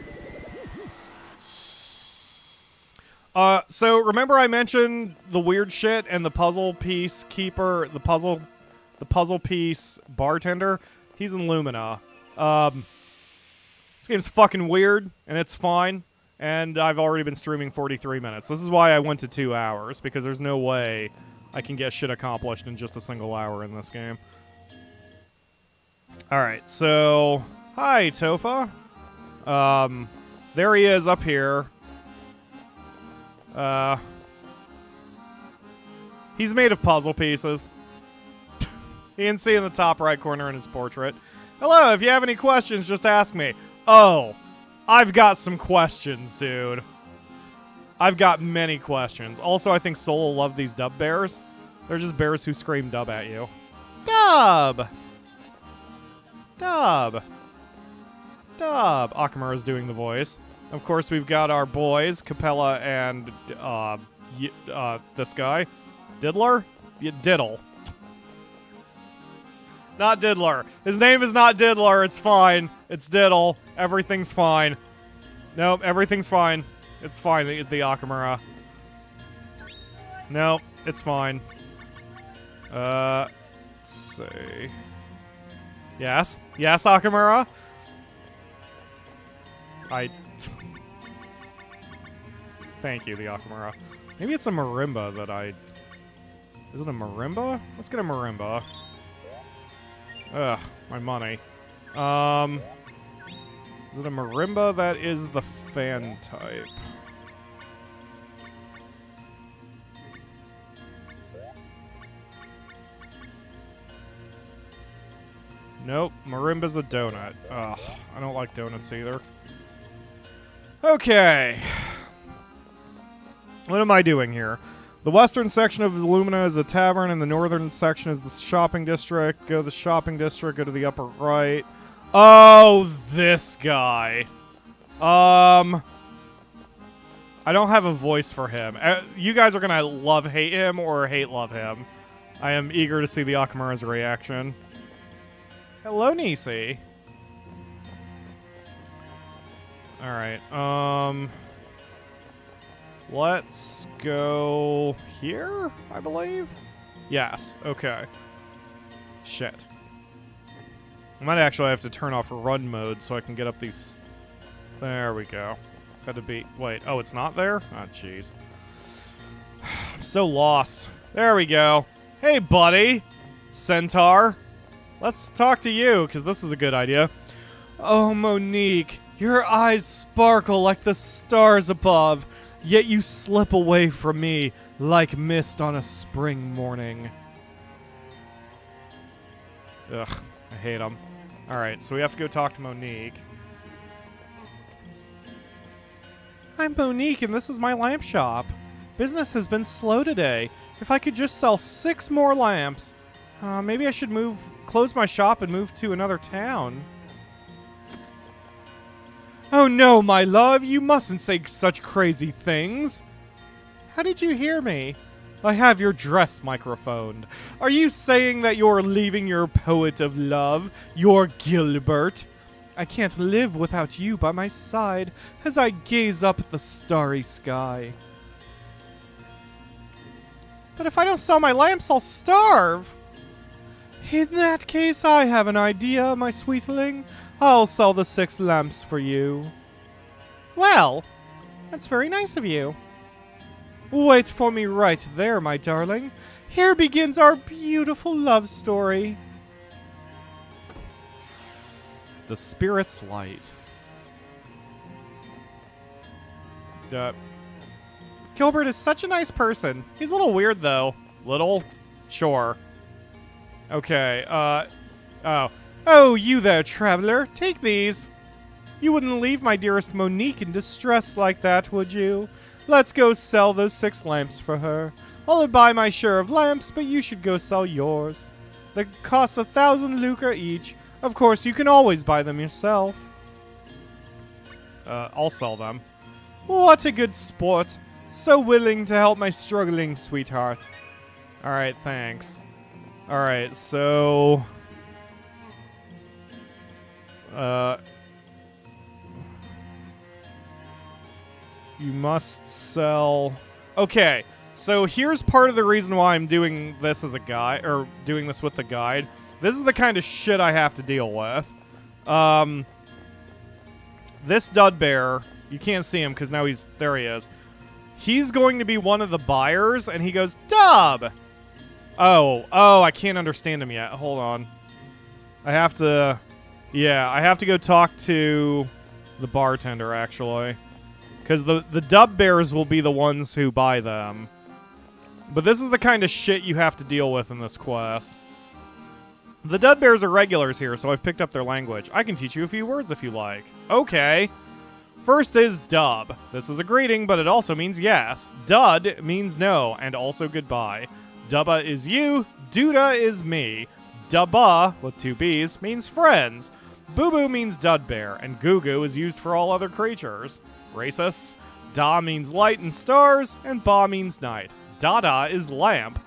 So remember I mentioned the weird shit and the puzzle piece keeper, the puzzle piece bartender? He's in Lumina. This game's fucking weird, and it's fine, and I've already been streaming 43 minutes. This is why I went to 2 hours, because there's no way I can get shit accomplished in just a single hour in this game. Alright, so... Hi, Tofa. There he is up here. He's made of puzzle pieces. You can see in the top right corner in his portrait. Hello, if you have any questions, just ask me. Oh, I've got some questions, dude. I've got many questions. Also, I think Soul will love these dub bears. They're just bears who scream dub at you. Dub! Dub! Dub! Akamura's doing the voice. Of course, we've got our boys, Capella and This guy? Diddler? Diddle. Not Diddler. His name is not Diddler. It's fine. It's Diddle. Everything's fine. Nope, everything's fine. It's fine, the Akamura. Nope, it's fine. Let's see. Yes? Yes, Akamura? Thank you, the Akamura. Maybe it's a marimba that I... Is it a marimba? Let's get a marimba. Ugh, my money. Is it a marimba that is the fan type? Nope, marimba's a donut. Ugh, I don't like donuts either. Okay. What am I doing here? The western section of Illumina is the tavern, and the northern section is the shopping district. Go to the shopping district, go to the upper right. Oh, this guy. I don't have a voice for him. You guys are gonna love-hate him or hate-love him. I am eager to see the Akamura's reaction. Hello, Nisi. Alright, let's go here, I believe? Yes, okay. Shit. I might actually have to turn off run mode so I can get up these... There we go. It's got to be... Wait, oh, it's not there? Oh, jeez. I'm so lost. There we go. Hey, buddy. Centaur. Let's talk to you, because this is a good idea. Oh, Monique. Your eyes sparkle like the stars above, yet you slip away from me like mist on a spring morning. Ugh, I hate him. Alright, so we have to go talk to Monique. I'm Monique, and this is my lamp shop. Business has been slow today. If I could just sell 6 more lamps. Maybe I should close my shop and move to another town. Oh no, my love, you mustn't say such crazy things. How did you hear me? I have your dress microphoned. Are you saying that you're leaving your poet of love, your Gilbert? I can't live without you by my side as I gaze up at the starry sky. But if I don't sell my lamps, I'll starve. In that case, I have an idea, my sweetling. I'll sell the 6 lamps for you. Well, that's very nice of you. Wait for me right there, my darling. Here begins our beautiful love story. The Spirit's Light. Gilbert is such a nice person. He's a little weird, though. Little? Sure. Okay, Oh, you there, traveler. Take these. You wouldn't leave my dearest Monique in distress like that, would you? Let's go sell those 6 lamps for her. I'll buy my share of lamps, but you should go sell yours. They cost 1,000 lucre each. Of course, you can always buy them yourself. I'll sell them. What a good sport. So willing to help my struggling sweetheart. Alright, thanks. Alright, so... you must sell... Okay, so here's part of the reason why I'm doing this as a guide, or doing this with the guide. This is the kind of shit I have to deal with. This dud bear, you can't see him because now there he is. He's going to be one of the buyers, and he goes, Dub! Oh, I can't understand him yet. Hold on. I have to go talk to the bartender, actually. Because the dub bears will be the ones who buy them. But this is the kind of shit you have to deal with in this quest. The dub bears are regulars here, so I've picked up their language. I can teach you a few words if you like. Okay. First is dub. This is a greeting, but it also means yes. Dud means no, and also goodbye. Dubba is you, Duda is me. Dubba, with 2 B's, means friends. Boo Boo means dud bear, and Goo Goo is used for all other creatures. Racists. Da means light and stars, and ba means night. Dada is lamp.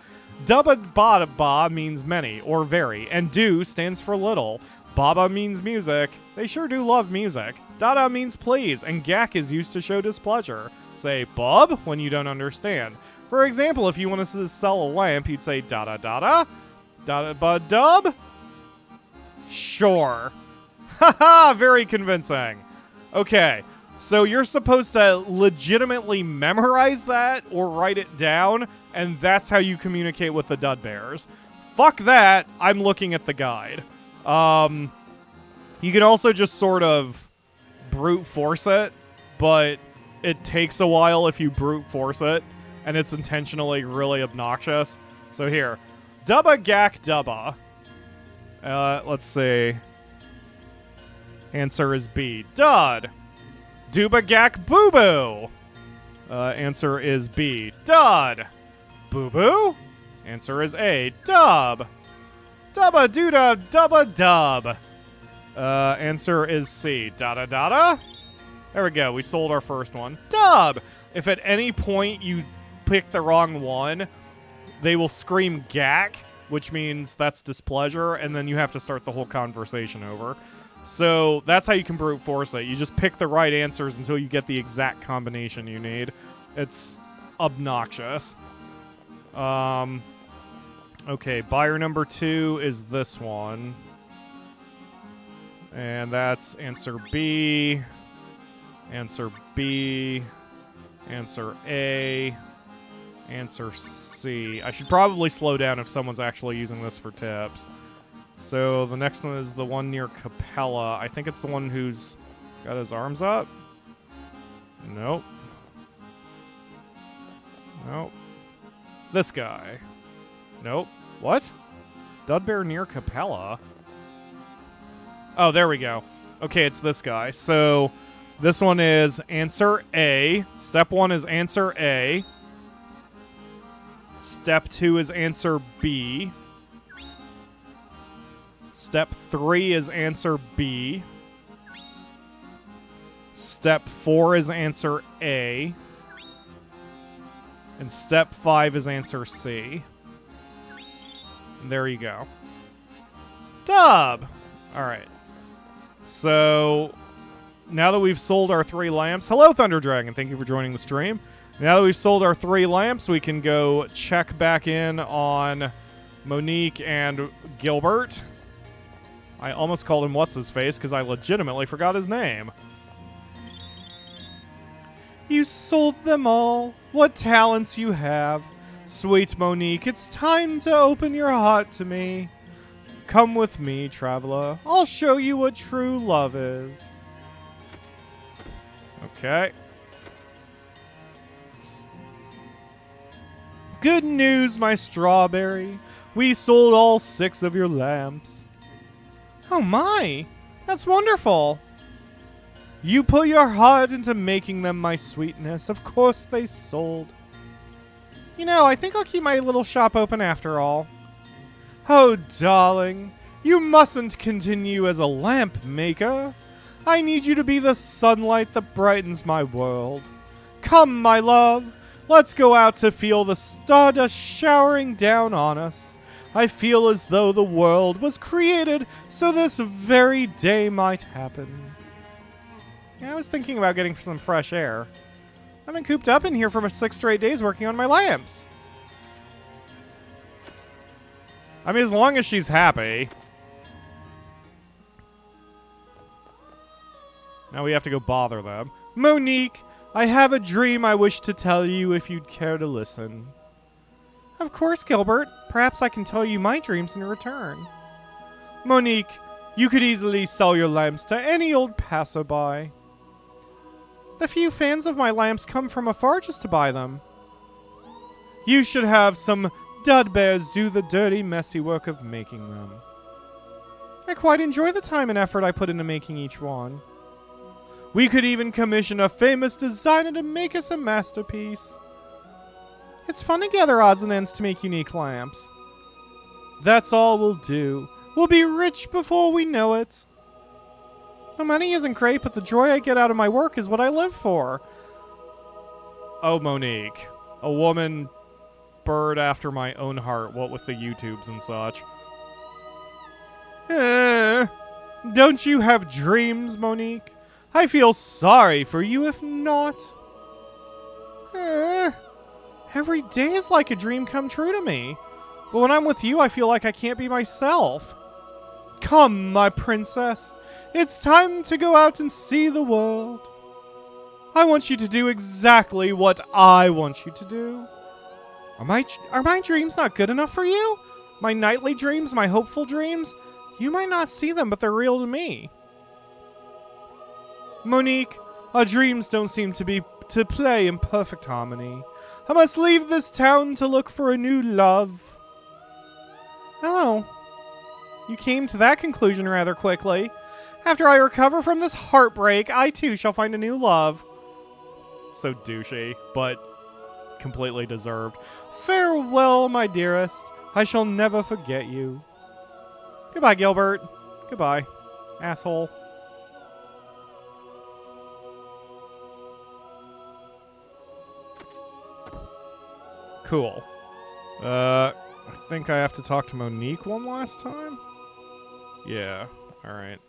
Dubba bada ba means many, or very, and do stands for little. Baba means music. They sure do love music. Dada means please, and gak is used to show displeasure. Say bub when you don't understand. For example, if you want to sell a lamp, you'd say dada dada, dada ba dub. Sure. Haha, very convincing. Okay, so you're supposed to legitimately memorize that or write it down, and that's how you communicate with the Dud Bears. Fuck that, I'm looking at the guide. You can also just sort of brute force it, but it takes a while if you brute force it, and it's intentionally really obnoxious. So here, dubba gak dubba. Let's see. Answer is B. Dud. Dooba gak boo boo. Answer is B. Dud. Boo boo. Answer is A. Dub. Dubba dooda dubba dub. Answer is C. Dada dada. There we go. We sold our first one. Dub. If at any point you pick the wrong one, they will scream gak, which means that's displeasure, and then you have to start the whole conversation over. So that's how you can brute force it. You just pick the right answers until you get the exact combination you need. It's obnoxious. Okay, buyer number 2 is this one. And that's answer B, answer B, answer A, answer C. I should probably slow down if someone's actually using this for tips. So the next one is the one near Capella. I think it's the one who's got his arms up. Nope. Nope. This guy. Nope. What? Dudbear near Capella? Oh, there we go. Okay, it's this guy. So this one is answer A. Step 1 is answer A. Step 2 is answer B. Step 3 is answer B. Step 4 is answer A. And step 5 is answer C. And there you go. Dub! Alright. So, now that we've sold our 3 lamps... Hello, Thunder Dragon. Thank you for joining the stream. Now that we've sold our 3 lamps, we can go check back in on Monique and Gilbert. I almost called him What's-His-Face because I legitimately forgot his name. You sold them all. What talents you have. Sweet Monique, it's time to open your heart to me. Come with me, traveler. I'll show you what true love is. Okay. Good news, my strawberry. We sold all 6 of your lamps. Oh my, that's wonderful. You put your heart into making them, my sweetness. Of course they sold. You know, I think I'll keep my little shop open after all. Oh, darling, you mustn't continue as a lamp maker. I need you to be the sunlight that brightens my world. Come, my love, let's go out to feel the stardust showering down on us. I feel as though the world was created so this very day might happen. Yeah, I was thinking about getting some fresh air. I've been cooped up in here for 6 straight days working on my lamps. I mean, as long as she's happy. Now we have to go bother them. Monique, I have a dream I wish to tell you if you'd care to listen. Of course, Gilbert. Perhaps I can tell you my dreams in return. Monique, you could easily sell your lamps to any old passerby. The few fans of my lamps come from afar just to buy them. You should have some Dudbears do the dirty, messy work of making them. I quite enjoy the time and effort I put into making each one. We could even commission a famous designer to make us a masterpiece. It's fun to gather odds and ends to make unique lamps. That's all we'll do. We'll be rich before we know it. The money isn't great, but the joy I get out of my work is what I live for. Oh, Monique. A woman bird after my own heart, what with the YouTubes and such. Don't you have dreams, Monique? I feel sorry for you if not. Every day is like a dream come true to me. But when I'm with you, I feel like I can't be myself. Come, my princess. It's time to go out and see the world. I want you to do exactly what I want you to do. Are my dreams not good enough for you? My nightly dreams, my hopeful dreams? You might not see them, but they're real to me. Monique, our dreams don't seem to play in perfect harmony. I must leave this town to look for a new love. Oh, you came to that conclusion rather quickly. After I recover from this heartbreak, I too shall find a new love. So douchey, but completely deserved. Farewell, my dearest. I shall never forget you. Goodbye, Gilbert. Goodbye, asshole. Cool. I think I have to talk to Monique one last time? Yeah, alright.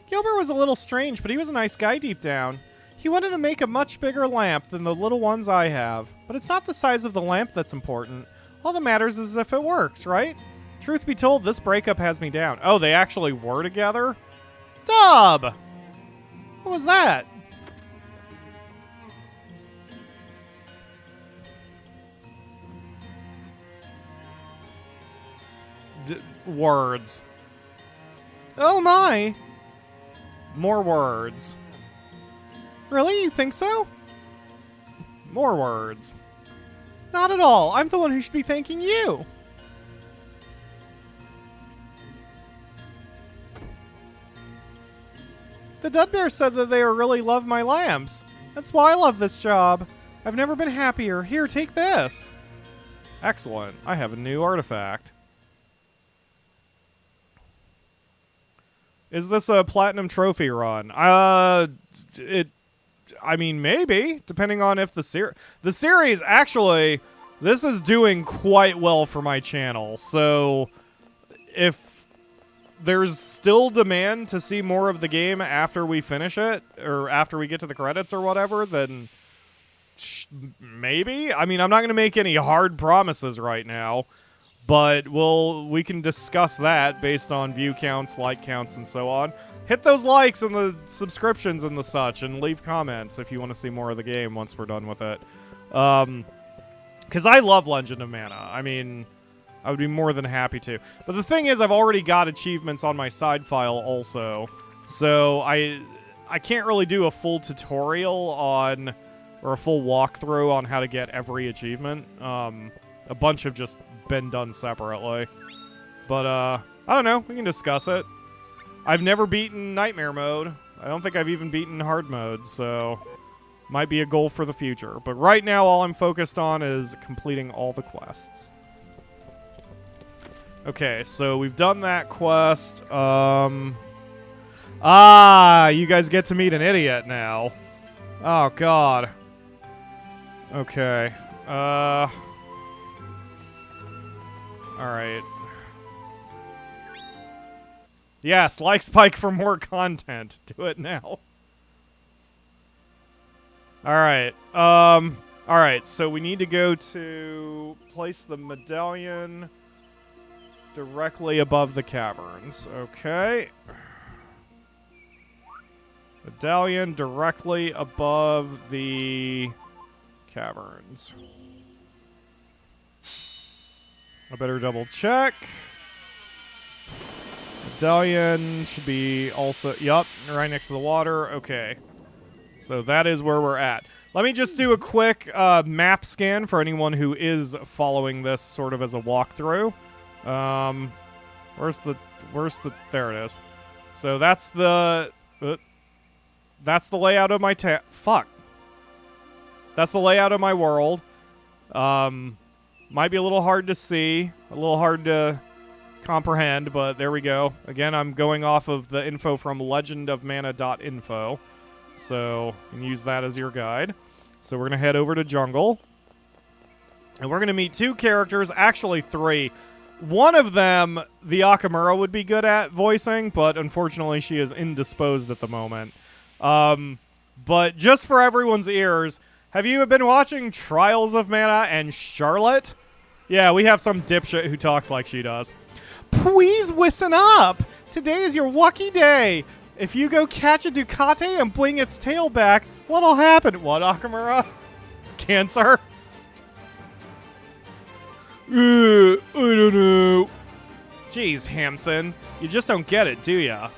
Gilbert was a little strange, but he was a nice guy deep down. He wanted to make a much bigger lamp than the little ones I have. But it's not the size of the lamp that's important. All that matters is if it works, right? Truth be told, this breakup has me down. Oh, they actually were together? Dub! What was that? Words. Oh my! More words. Really? You think so? More words. Not at all. I'm the one who should be thanking you. The Dub Bear said that they really love my lamps. That's why I love this job. I've never been happier. Here, take this. Excellent. I have a new artifact. Is this a platinum trophy run? I mean, maybe, depending on if the series, actually, this is doing quite well for my channel. So, if there's still demand to see more of the game after we finish it, or after we get to the credits or whatever, then maybe? I mean, I'm not going to make any hard promises right now. But we can discuss that based on view counts, like counts, and so on. Hit those likes and the subscriptions and the such, and leave comments if you want to see more of the game once we're done with it. Because I love Legend of Mana. I mean, I would be more than happy to. But the thing is, I've already got achievements on my side file also. So I can't really do a full tutorial on, or a full walkthrough on how to get every achievement. A bunch have just been done separately. But, I don't know. We can discuss it. I've never beaten Nightmare Mode. I don't think I've even beaten Hard Mode, so might be a goal for the future. But right now, all I'm focused on is completing all the quests. Okay, so we've done that quest. You guys get to meet an idiot now. Oh, God. Okay. Alright. Yes, like Spike for more content. Do it now. Alright. Alright, so we need to go to place the medallion directly above the caverns. Okay. Medallion directly above the caverns. I better double check. Medallion should be also... Yup, right next to the water. Okay. So that is where we're at. Let me just do a quick map scan for anyone who is following this sort of as a walkthrough. Where's the... There it is. So that's the... that's the layout of my Fuck. That's the layout of my world. Might be a little hard to see. A little hard to comprehend, but there we go. Again, I'm going off of the info from legendofmana.info, so you can use that as your guide. So we're going to head over to Jungle, and we're going to meet 2 characters, actually 3. One of them, the Akamura would be good at voicing, but unfortunately she is indisposed at the moment. But just for everyone's ears, have you been watching Trials of Mana and Charlotte? Yeah, we have some dipshit who talks like she does. Please listen up! Today is your lucky day! If you go catch a Du'Cate and bring its tail back, what'll happen? What, Akamura? Cancer? I don't know. Jeez, Hamson. You just don't get it, do ya?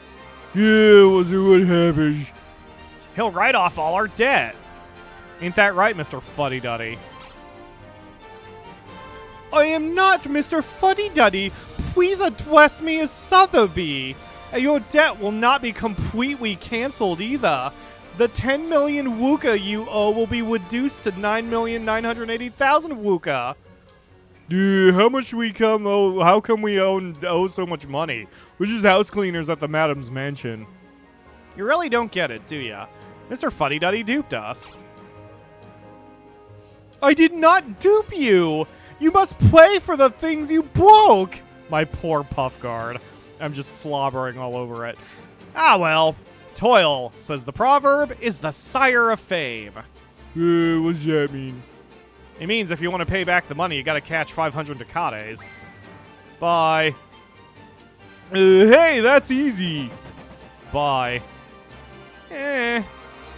Yeah, we'll see what happens. He'll write off all our debt. Ain't that right, Mr. Fuddy-Duddy? I am not Mr. Fuddy-Duddy. Please address me as Sotheby. And your debt will not be completely cancelled either. The 10 million Wuka you owe will be reduced to 9,980,000 Wuka. How much we come owe? How come we owe so much money? We're just house cleaners at the Madam's mansion. You really don't get it, do ya? Mr. Fuddy-Duddy duped us. I did not dupe you! You must pay for the things you broke! My poor puff guard. I'm just slobbering all over it. Ah well. Toil, says the proverb, is the sire of fame. What's that mean? It means if you want to pay back the money, you gotta catch 500 Du'Cates. Bye. Hey, that's easy. Bye.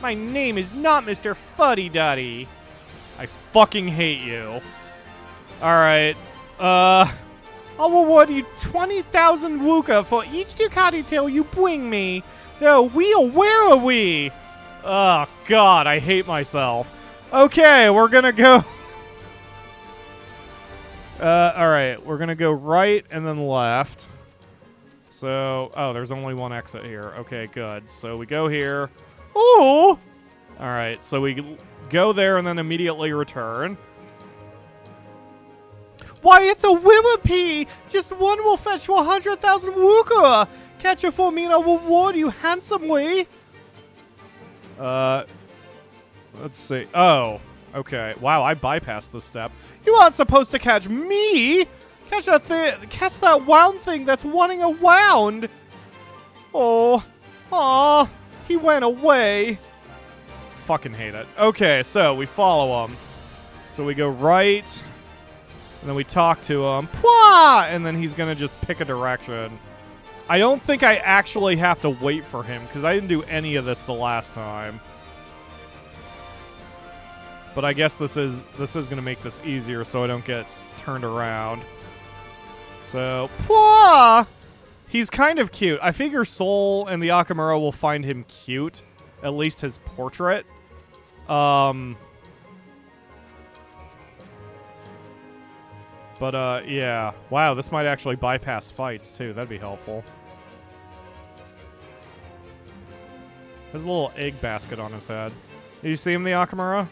My name is not Mr. Fuddy-Duddy. I fucking hate you. Alright. I'll reward you 20,000 Wuka for each Du'Cate tail you bring me. Though where are we? Oh, God, I hate myself. Okay, we're gonna go... alright, we're gonna go right and then left. So, oh, there's only one exit here. Okay, good. So we go here. Ooh! Alright, so we go there and then immediately return. Why, it's a Willipede! Just one will fetch 100,000 Wuka! Catch it for me and I'll reward you handsomely! Let's see. Oh, okay. Wow, I bypassed this step. You aren't supposed to catch me! Catch that wound thing that's running around! Oh. Aw. He went away. Fucking hate it. Okay, so we follow him. So we go right... And then we talk to him. Pwah! And then he's gonna just pick a direction. I don't think I actually have to wait for him, because I didn't do any of this the last time. But I guess this is gonna make this easier so I don't get turned around. So, pwah! He's kind of cute. I figure Soul and the Akamura will find him cute. At least his portrait. But, yeah. Wow, this might actually bypass fights, too. That'd be helpful. There's a little egg basket on his head. Did you see him, the Akamura?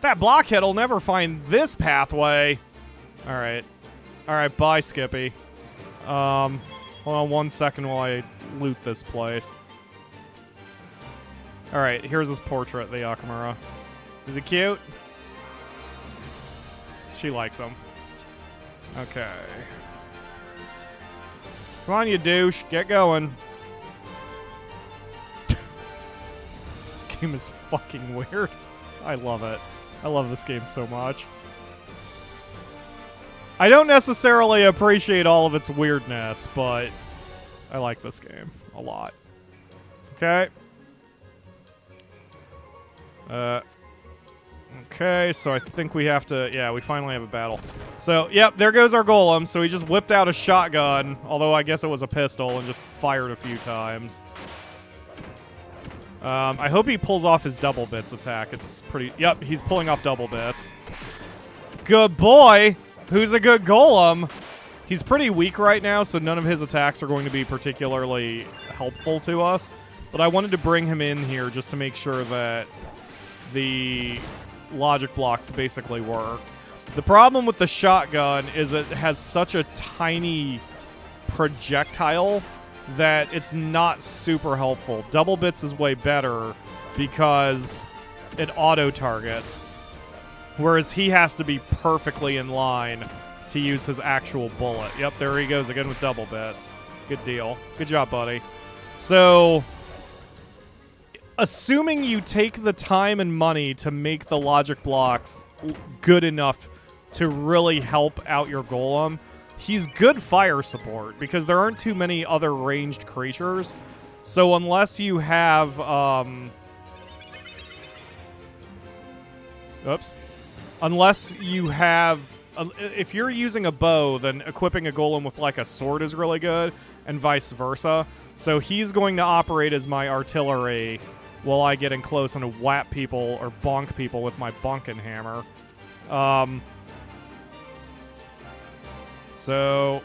That blockhead'll never find this pathway. Alright. Alright, bye, Skippy. Hold on 1 second while I loot this place. Alright, here's his portrait, the Akamura. Is he cute? She likes him. Okay. Come on, you douche. Get going. This game is fucking weird. I love it. I love this game so much. I don't necessarily appreciate all of its weirdness, but I like this game a lot. Okay. Okay, so I think we have to... Yeah, we finally have a battle. So, yep, there goes our golem. So he just whipped out a shotgun, although I guess it was a pistol, and just fired a few times. I hope he pulls off his double bits attack. It's pretty... Yep, he's pulling off double bits. Good boy! Who's a good golem? He's pretty weak right now, so none of his attacks are going to be particularly helpful to us. But I wanted to bring him in here just to make sure that the... logic blocks basically worked. The problem with the shotgun is it has such a tiny projectile that it's not super helpful. Double bits is way better because it auto-targets, whereas he has to be perfectly in line to use his actual bullet. Yep, there he goes again with double bits. Good deal. Good job, buddy. So, assuming you take the time and money to make the logic blocks good enough to really help out your golem, he's good fire support because there aren't too many other ranged creatures. So unless you have, unless you have, if you're using a bow, then equipping a golem with like a sword is really good, and vice versa. So he's going to operate as my artillery while I get in close and whap people or bonk people with my bonkin' hammer. So,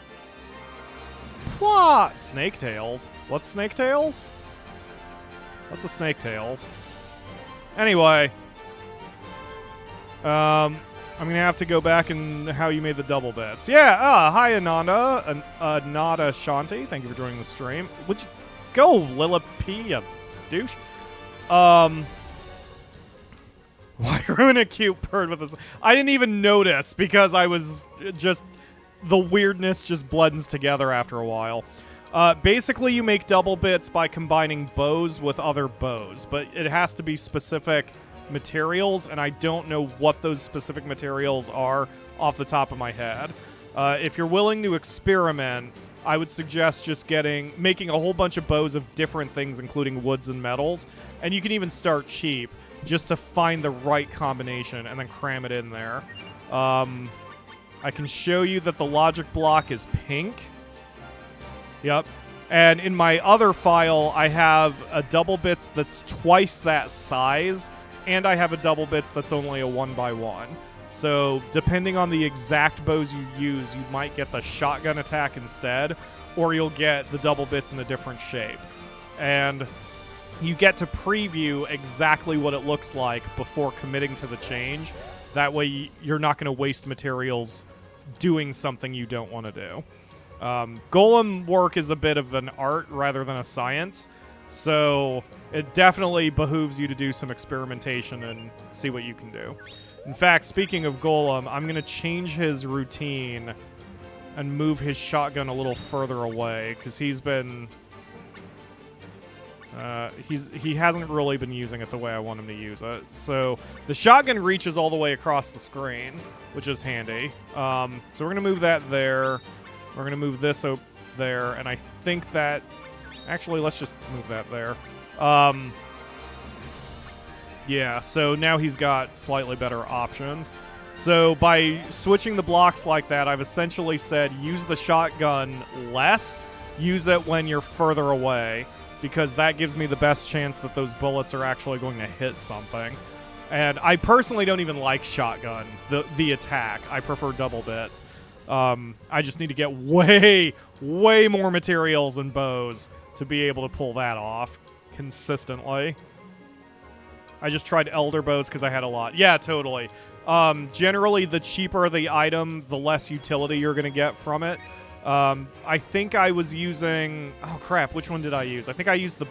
snake tails. What's snake tails? What's a snake tails? Anyway, I'm gonna have to go back and how you made the double bits. Yeah. Hi Ananda, Anada Shanti. Thank you for joining the stream. Would you go Lillipy, you douche? Why ruin a cute bird with this? I didn't even notice because I was just. The weirdness just blends together after a while. Basically, you make double bits by combining bows with other bows, but it has to be specific materials, and I don't know what those specific materials are off the top of my head. If you're willing to experiment, I would suggest just making a whole bunch of bows of different things, including woods and metals, and you can even start cheap just to find the right combination and then cram it in there. I can show you that the logic block is pink. Yep. And in my other file, I have a double bits that's twice that size, and I have a double bits that's only a 1x1. So depending on the exact bows you use, you might get the shotgun attack instead, or you'll get the double bits in a different shape. And you get to preview exactly what it looks like before committing to the change. That way you're not going to waste materials doing something you don't want to do. Golem work is a bit of an art rather than a science, so it definitely behooves you to do some experimentation and see what you can do. In fact, speaking of Golem, I'm going to change his routine and move his shotgun a little further away, because he's been... he hasn't really been using it the way I want him to use it. So the shotgun reaches all the way across the screen, which is handy. So we're going to move that there. We're going to move this up there, and I think that... Actually, let's just move that there. Yeah, so now he's got slightly better options. So by switching the blocks like that, I've essentially said use the shotgun less, use it when you're further away, because that gives me the best chance that those bullets are actually going to hit something. And I personally don't even like shotgun, the attack. I prefer double bits. I just need to get way more materials and bows to be able to pull that off consistently. I just tried elder bows because I had a lot. Yeah, totally. Generally, the cheaper the item, the less utility you're going to get from it. I think I was using... Oh, crap. Which one did I use? I think I used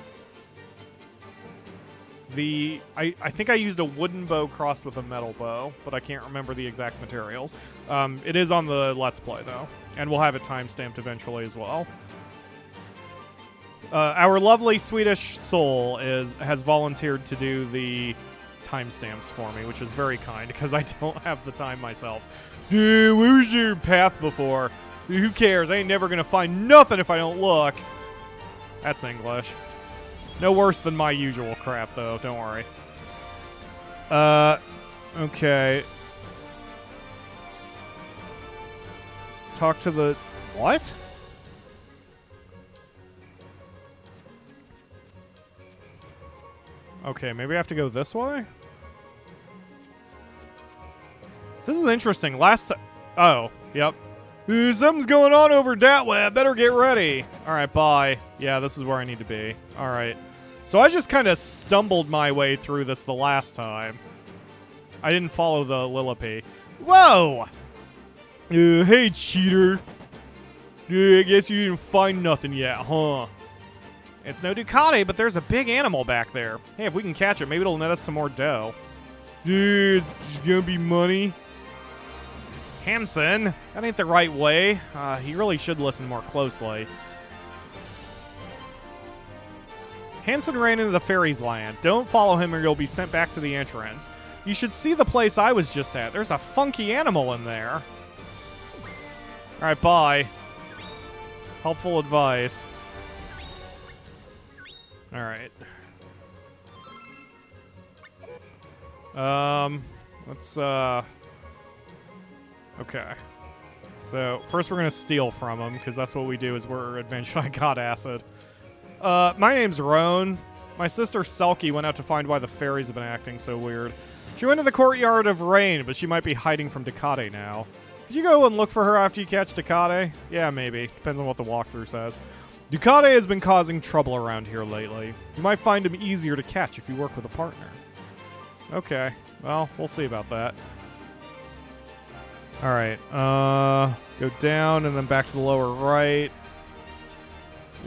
I think I used a wooden bow crossed with a metal bow, but I can't remember the exact materials. It is on the Let's Play, though, and we'll have it timestamped eventually as well. Our lovely Swedish soul has volunteered to do the timestamps for me, which is very kind, because I don't have the time myself. Dude, where was your path before? Who cares? I ain't never gonna find nothing if I don't look. That's English. No worse than my usual crap, though. Don't worry. Okay. Talk to the... What? Okay, maybe I have to go this way? This is interesting. Oh, yep. Something's going on over that way. I better get ready. All right, bye. Yeah, this is where I need to be. All right. So I just kind of stumbled my way through this the last time. I didn't follow the Lillipy. Whoa! Hey, cheater. I guess you didn't find nothing yet, huh? It's no Du'Cate, but there's a big animal back there. Hey, if we can catch it, maybe it'll net us some more dough. Dude, it's gonna be money. Hamson, that ain't the right way. He really should listen more closely. Hanson ran into the fairies' land. Don't follow him or you'll be sent back to the entrance. You should see the place I was just at. There's a funky animal in there. Alright, bye. Helpful advice. Alright. Let's, okay. So, first we're gonna steal from him, because that's what we do as we're adventuring. I got acid. My name's Roan. My sister Selkie went out to find why the fairies have been acting so weird. She went to the courtyard of Rain, but she might be hiding from Du'Cate now. Could you go and look for her after you catch Du'Cate? Yeah, maybe. Depends on what the walkthrough says. Du'Cate has been causing trouble around here lately. You might find him easier to catch if you work with a partner. Okay. Well, we'll see about that. Alright. Go down and then back to the lower right.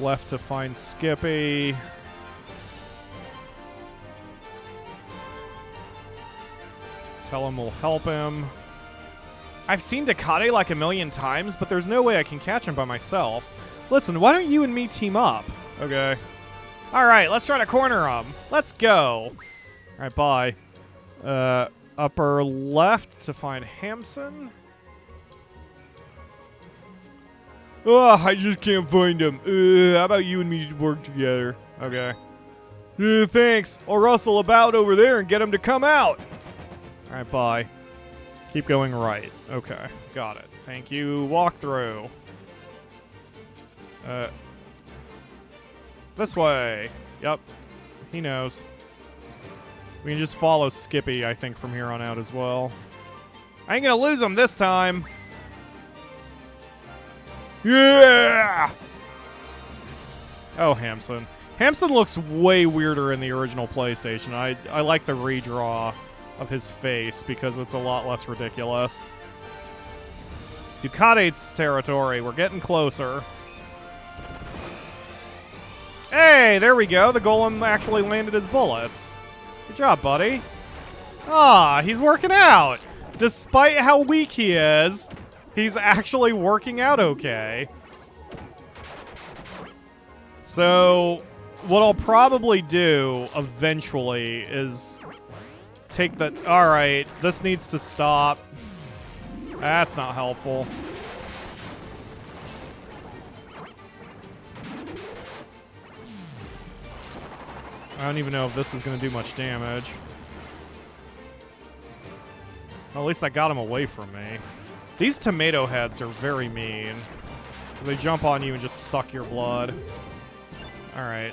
Left to find Skippy. Tell him we'll help him. I've seen Du'Cate like a million times, but there's no way I can catch him by myself. Listen, why don't you and me team up? Okay. Alright, let's try to corner him. Let's go. Alright, bye. Upper left to find Hamson. Oh, I just can't find him. How about you and me work together? Okay. Thanks. I'll rustle about over there and get him to come out. Alright, bye. Keep going right. Okay, got it. Thank you. Walkthrough. This way. Yep. He knows. We can just follow Skippy, I think, from here on out as well. I ain't gonna lose him this time. Yeah! Oh, Hamson. Hamson looks way weirder in the original PlayStation. I like the redraw of his face because it's a lot less ridiculous. Du'Cate's territory. We're getting closer. Hey, there we go. The golem actually landed his bullets. Good job, buddy. Ah, he's working out. Despite how weak he is, he's actually working out okay. So, what I'll probably do eventually is take the... Alright, this needs to stop. That's not helpful. I don't even know if this is going to do much damage. Well, at least I got him away from me. These tomato heads are very mean. They jump on you and just suck your blood. Alright.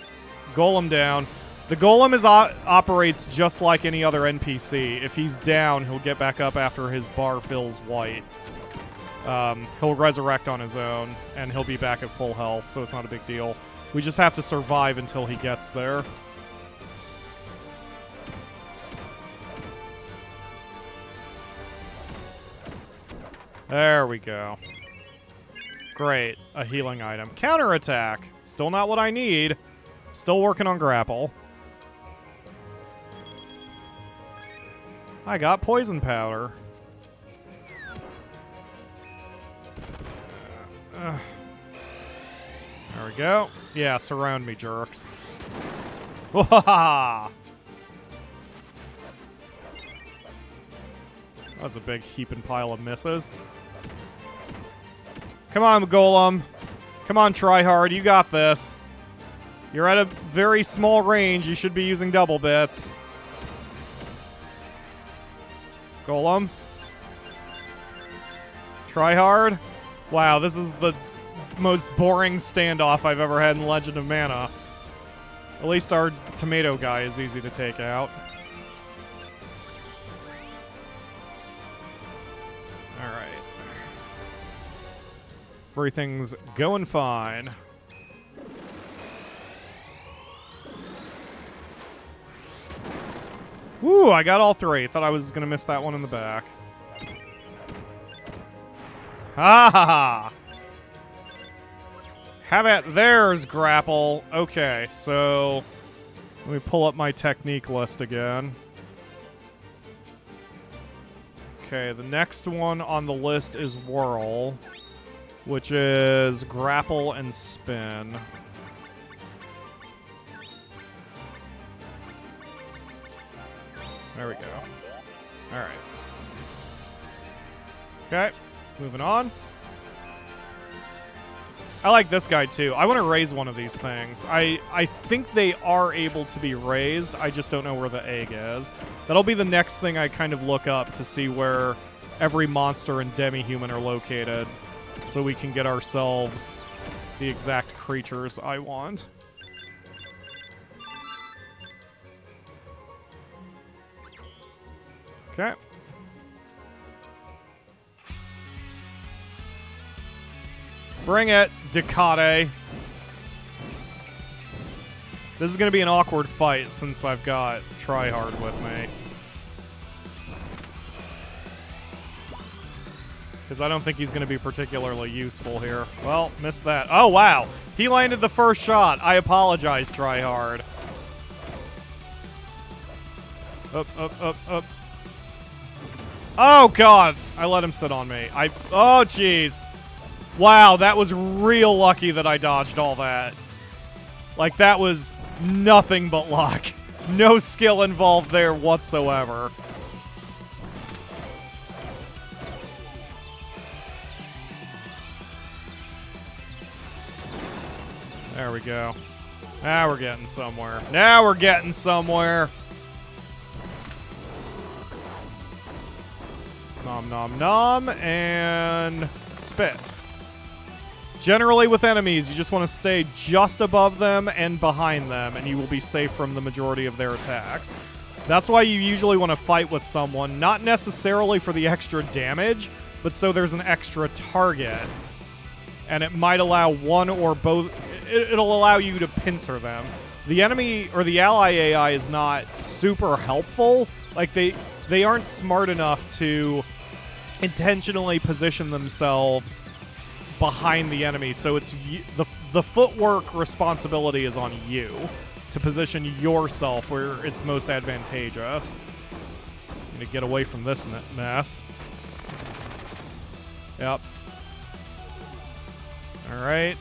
Golem down. The golem operates just like any other NPC. If he's down, he'll get back up after his bar fills white. He'll resurrect on his own, and he'll be back at full health, so it's not a big deal. We just have to survive until he gets there. There we go. Great. A healing item. Counterattack. Still not what I need. Still working on grapple. I got poison powder. There we go. Yeah, surround me, jerks. Wahaha! That was a big heaping pile of misses. Come on, Golem. Come on, tryhard. You got this. You're at a very small range. You should be using double bits. Golem. Tryhard. Wow, this is the most boring standoff I've ever had in Legend of Mana. At least our tomato guy is easy to take out. Alright. Everything's going fine. Woo, I got all three. Thought I was going to miss that one in the back. Ha ha ha! Have at theirs, grapple. Okay, so let me pull up my technique list again. Okay, the next one on the list is whirl, which is grapple and spin. There we go. All right. Okay, moving on. I like this guy too. I want to raise one of these things. I think they are able to be raised. I just don't know where the egg is. That'll be the next thing I kind of look up to see where every monster and demi-human are located, so we can get ourselves the exact creatures I want. Okay. Bring it, Du'Cate. This is going to be an awkward fight since I've got Tryhard with me. Because I don't think he's going to be particularly useful here. Well, missed that. Oh, wow. He landed the first shot. I apologize, Tryhard. Up, up, up, up. Oh, God. I let him sit on me. Oh, jeez. Wow, that was real lucky that I dodged all that. Like, that was nothing but luck. No skill involved there whatsoever. There we go. Now we're getting somewhere. Now we're getting somewhere. Nom nom nom, and spit. Generally with enemies, you just want to stay just above them and behind them, and you will be safe from the majority of their attacks. That's why you usually want to fight with someone, not necessarily for the extra damage, but so there's an extra target. And it might allow one or both... It'll allow you to pincer them. The enemy, or the ally AI, is not super helpful. Like, they aren't smart enough to intentionally position themselves behind the enemy, so it's the footwork responsibility is on you to position yourself where it's most advantageous. I'm gonna get away from this mess. Yep. Alright.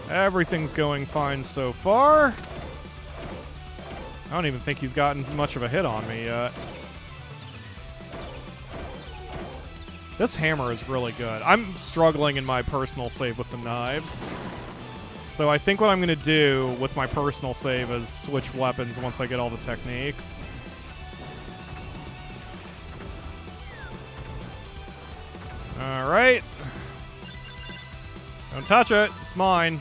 Everything's going fine so far. I don't even think he's gotten much of a hit on me yet. This hammer is really good. I'm struggling in my personal save with the knives. So I think what I'm going to do with my personal save is switch weapons once I get all the techniques. Alright. Don't touch it. It's mine.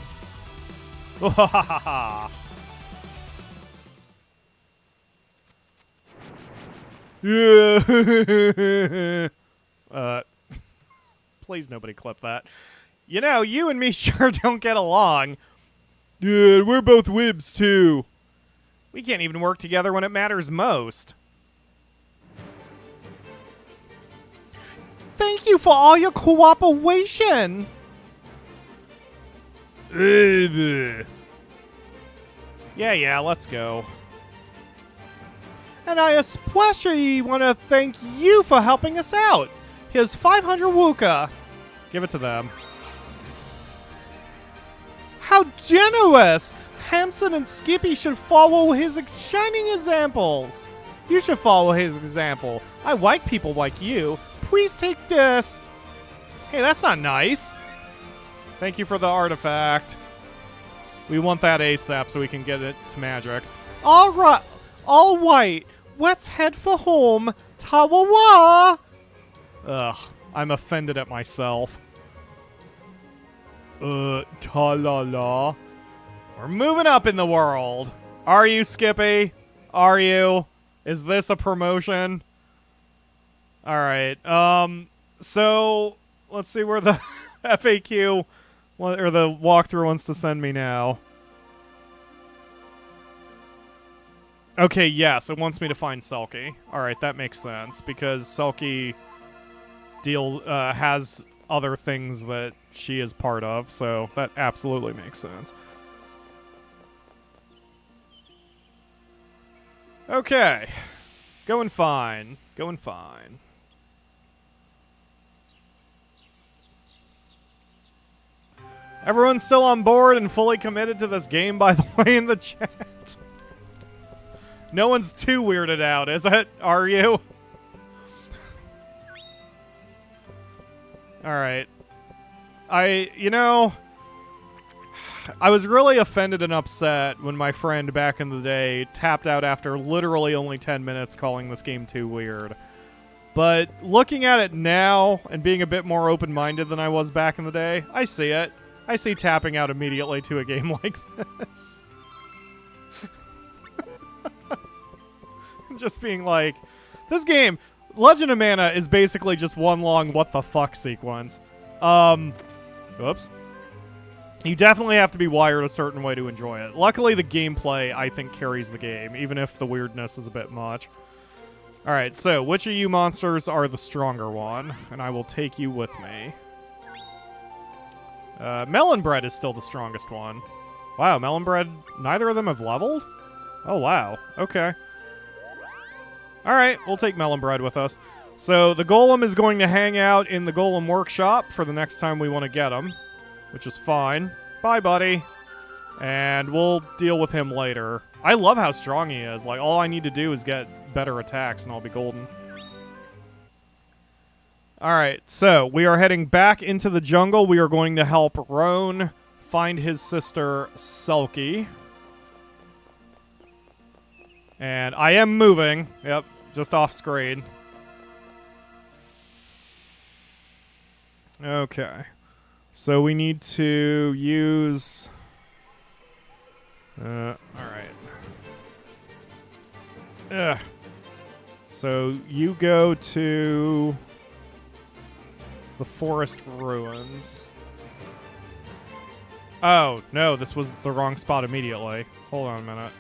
Yeah. Please nobody clip that. You know, you and me sure don't get along. Yeah, we're both wibs too. We can't even work together when it matters most. Thank you for all your cooperation. Yeah, let's go. And I especially want to thank you for helping us out. Here's 500 Wuka. Give it to them. How generous! Hamson and Skippy should follow his shining example. You should follow his example. I like people like you. Please take this. Hey, that's not nice. Thank you for the artifact. We want that ASAP so we can get it to magic. All right. Let's head for home. Ta-wa-wa! Ugh, I'm offended at myself. Ta-la-la. We're moving up in the world. Are you, Skippy? Are you? Is this a promotion? Alright, so let's see where the FAQ or the walkthrough wants to send me now. Okay, yes, it wants me to find Selkie. Alright, that makes sense, because Selkie has other things that she is part of, so that absolutely makes sense. Okay. Going fine. Going fine. Everyone's still on board and fully committed to this game, by the way, in the chat. No one's too weirded out, is it? Are you? Alright. You know, I was really offended and upset when my friend back in the day tapped out after literally only 10 minutes calling this game too weird. But looking at it now and being a bit more open-minded than I was back in the day, I see it. I see tapping out immediately to a game like this. Just being like, this game, Legend of Mana, is basically just one long what the fuck sequence. Whoops. You definitely have to be wired a certain way to enjoy it. Luckily, the gameplay, I think, carries the game, even if the weirdness is a bit much. Alright, so, which of you monsters are the stronger one? And I will take you with me. Melon Bread is still the strongest one. Wow, Melon Bread, neither of them have leveled? Oh, wow. Okay. Alright, we'll take Melon Bread with us. So, the Golem is going to hang out in the Golem Workshop for the next time we want to get him, which is fine. Bye, buddy. And we'll deal with him later. I love how strong he is. Like, all I need to do is get better attacks and I'll be golden. Alright, so we are heading back into the jungle. We are going to help Roan find his sister, Selkie. And I am moving. Yep, just off screen. Okay. So we need to use... alright. Ugh. So you go to... the forest ruins. Oh, no, this was the wrong spot immediately. Hold on a minute.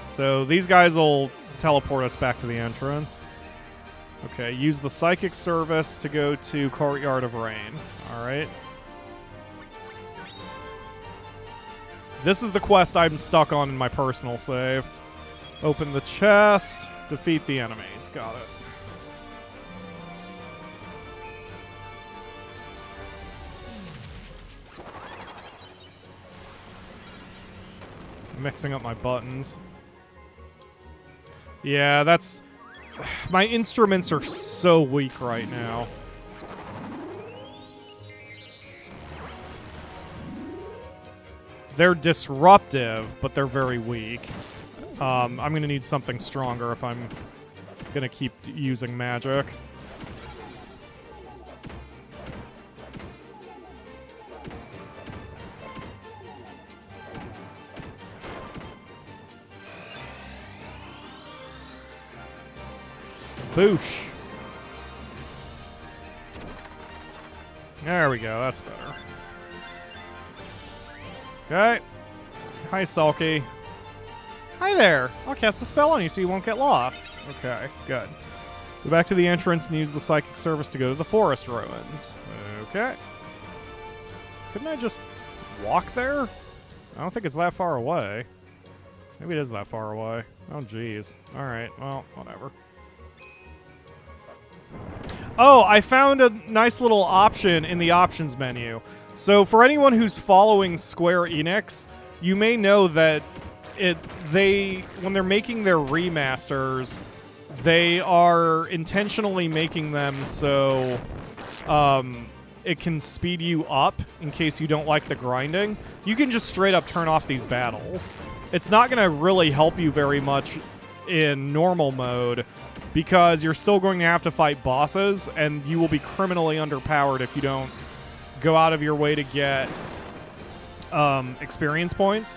So these guys will teleport us back to the entrance. Okay, use the Psychic Service to go to Courtyard of Rain. Alright. This is the quest I'm stuck on in my personal save. Open the chest, defeat the enemies. Got it. Mixing up my buttons. Yeah, that's... My instruments are so weak right now. They're disruptive, but they're very weak. I'm going to need something stronger if I'm going to keep using magic. Boosh. There we go, that's better. Okay. Hi, Selkie. Hi there. I'll cast a spell on you so you won't get lost. Okay, good. Go back to the entrance and use the Psychic Service to go to the forest ruins. Okay. Couldn't I just walk there? I don't think it's that far away. Maybe it is that far away. Oh, jeez. Alright, well, whatever. Oh, I found a nice little option in the options menu. So for anyone who's following Square Enix, you may know that when they're making their remasters, they are intentionally making them so it can speed you up in case you don't like the grinding. You can just straight up turn off these battles. It's not going to really help you very much in normal mode, because you're still going to have to fight bosses, and you will be criminally underpowered if you don't go out of your way to get experience points.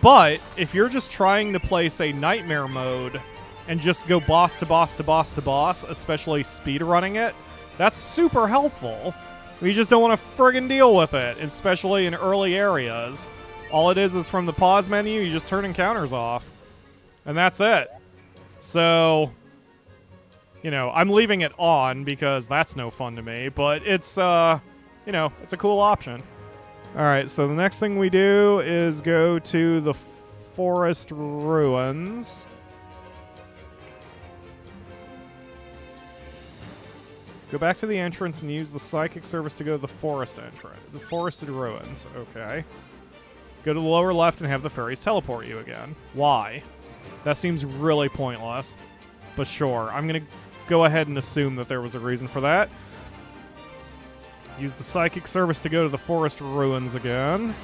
But if you're just trying to play, say, Nightmare mode, and just go boss to boss to boss to boss, especially speed running it, that's super helpful. You just don't want to friggin' deal with it, especially in early areas. All it is from the pause menu, you just turn encounters off. And that's it. So... You know, I'm leaving it on because that's no fun to me, but it's, you know, it's a cool option. All right, so the next thing we do is go to the forest ruins. Go back to the entrance and use the psychic service to go to the forest entrance. The forested ruins. Okay. Go to the lower left and have the fairies teleport you again. Why? That seems really pointless. But sure, I'm going to go ahead and assume that there was a reason for that. Use the psychic service to go to the forest ruins again.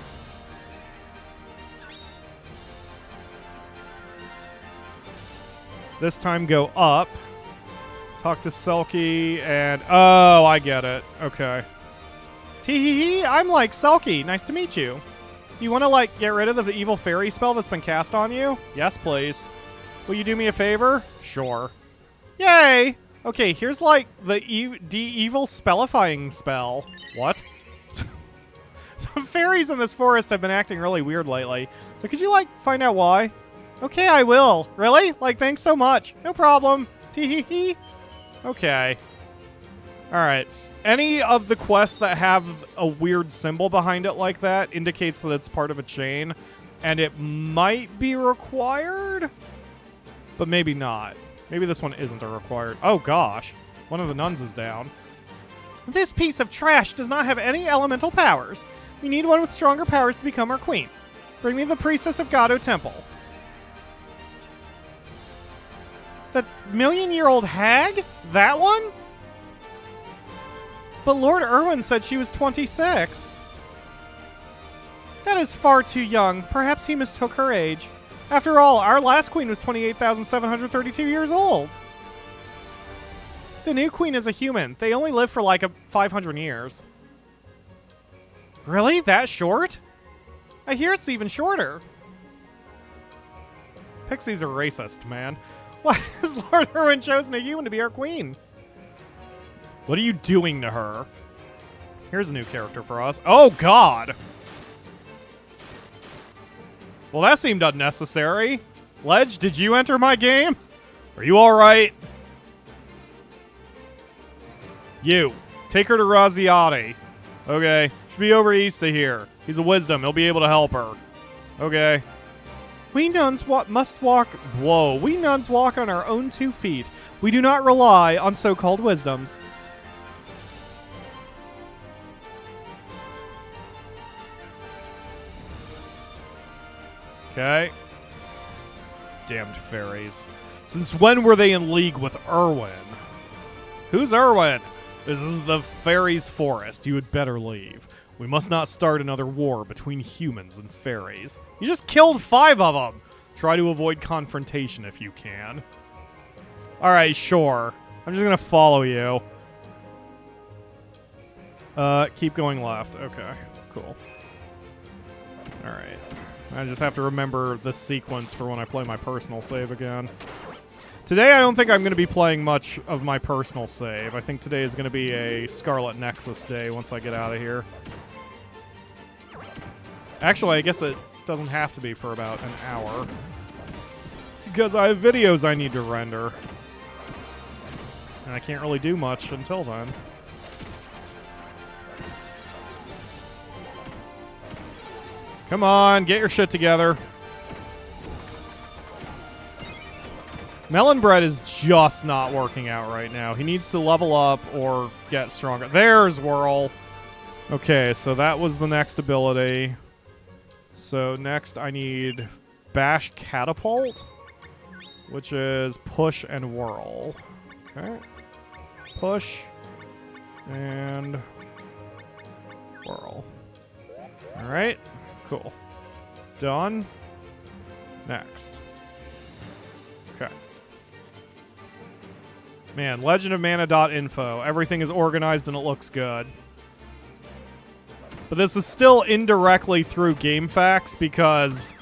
This time go up. Talk to Selkie and... Oh, I get it. Okay. Tee-hee-hee, I'm like Selkie. Nice to meet you. Do you want to, like, get rid of the evil fairy spell that's been cast on you? Yes, please. Will you do me a favor? Sure. Yay! Okay, here's, like, the evil spellifying spell. What? The fairies in this forest have been acting really weird lately. So could you, like, find out why? Okay, I will. Really? Like, thanks so much. No problem. Tee-hee-hee. Okay. Alright. Any of the quests that have a weird symbol behind it like that indicates that it's part of a chain, and it might be required, but maybe not. Maybe this one isn't a required. Oh gosh. One of the nuns is down. This piece of trash does not have any elemental powers. We need one with stronger powers to become our queen. Bring me the priestess of Gado Temple. The million-year-old hag? That one? But Lord Irwin said she was 26. That is far too young. Perhaps he mistook her age. After all, our last queen was 28,732 years old. The new queen is a human. They only live for like 500 years. Really? That short? I hear it's even shorter. Pixies are racist, man. Why has Lord Irwin chosen a human to be our queen? What are you doing to her? Here's a new character for us. Oh, God! Well, that seemed unnecessary. Ledge, did you enter my game? Are you alright? You. Take her to Raziati. Okay. Should be over east of here. He's a wisdom. He'll be able to help her. Okay. We nuns must walk... Whoa. We nuns walk on our own 2 feet. We do not rely on so-called wisdoms. Okay. Damned fairies. Since when were they in league with Irwin? Who's Irwin? This is the fairies' forest. You had better leave. We must not start another war between humans and fairies. You just killed 5 of them. Try to avoid confrontation if you can. Alright, sure. I'm just gonna follow you. Keep going left. Okay, cool. Alright. I just have to remember the sequence for when I play my personal save again. Today, I don't think I'm going to be playing much of my personal save. I think today is going to be a Scarlet Nexus day once I get out of here. Actually, I guess it doesn't have to be for about an hour. Because I have videos I need to render. And I can't really do much until then. Come on, get your shit together. Melon Bread is just not working out right now. He needs to level up or get stronger. There's Whirl. Okay, so that was the next ability. So next I need Bash Catapult, which is Push and Whirl. Okay. Push and Whirl. All right. Cool. Done. Next. Okay. Man, Legend of Mana.info. Everything is organized and it looks good. But this is still indirectly through GameFAQs because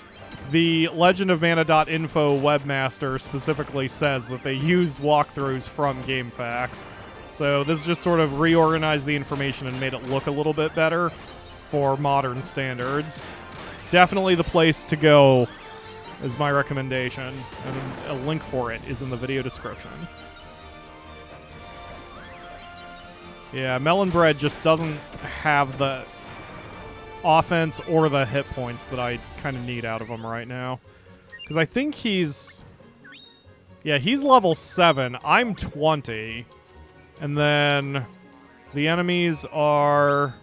the Legend of Mana.info webmaster specifically says that they used walkthroughs from GameFAQs. So this just sort of reorganized the information and made it look a little bit better for modern standards. Definitely the place to go is my recommendation, and a link for it is in the video description. Yeah, Melon Bread just doesn't have the offense or the hit points that I kind of need out of him right now. Because I think he's... Yeah, he's level 7. I'm 20. And then the enemies are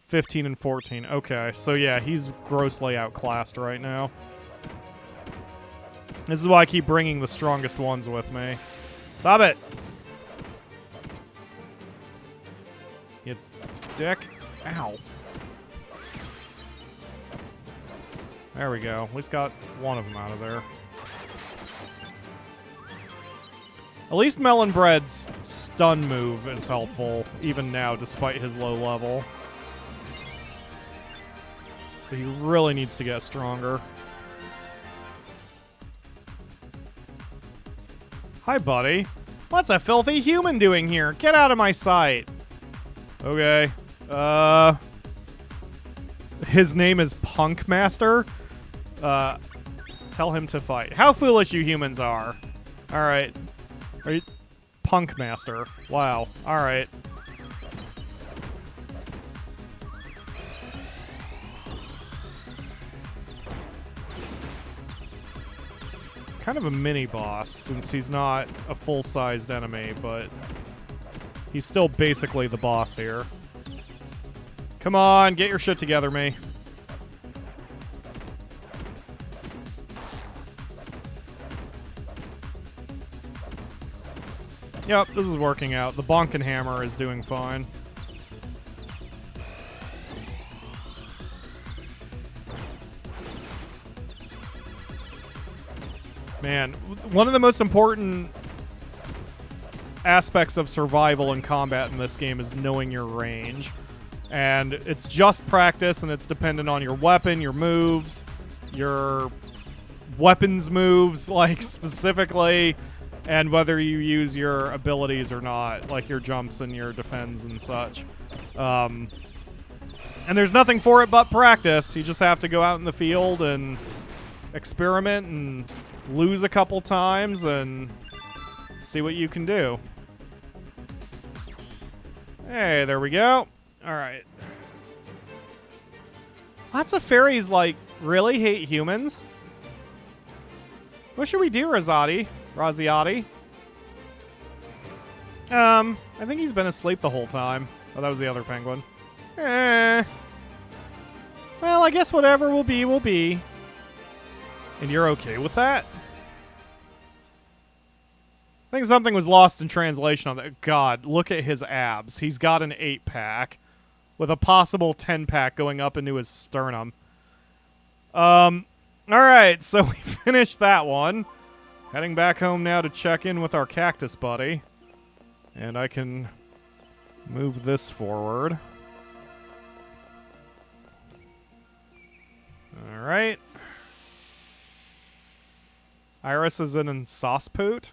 15 and 14. Okay, so yeah, he's grossly outclassed right now. This is why I keep bringing the strongest ones with me. Stop it! You dick. Ow. There we go. At least got one of them out of there. At least Melon Bread's stun move is helpful, even now, despite his low level. But he really needs to get stronger. Hi, buddy. What's a filthy human doing here? Get out of my sight. Okay. His name is Punk Master. Tell him to fight. How foolish you humans are. Alright. Are you... Punk Master. Wow. Alright. Kind of a mini-boss, since he's not a full-sized enemy, but he's still basically the boss here. Come on, get your shit together, me. Yep, this is working out. The Bonkin Hammer is doing fine. Man, one of the most important aspects of survival and combat in this game is knowing your range. And it's just practice, and it's dependent on your weapon, your moves, your weapons moves, like, specifically, and whether you use your abilities or not, like your jumps and your defense and such. And there's nothing for it but practice. You just have to go out in the field and experiment and lose a couple times and see what you can do. Hey, there we go. Alright. Lots of fairies, like, really hate humans? What should we do, Razziati? I think he's been asleep the whole time. Oh, that was the other penguin. Well, I guess whatever will be, will be. And you're okay with that? I think something was lost in translation on that. God, look at his abs. He's got an 8-pack with a possible 10-pack going up into his sternum. Alright, so we finished that one. Heading back home now to check in with our cactus buddy. And I can move this forward. Alright. Iris is in Saucepoot.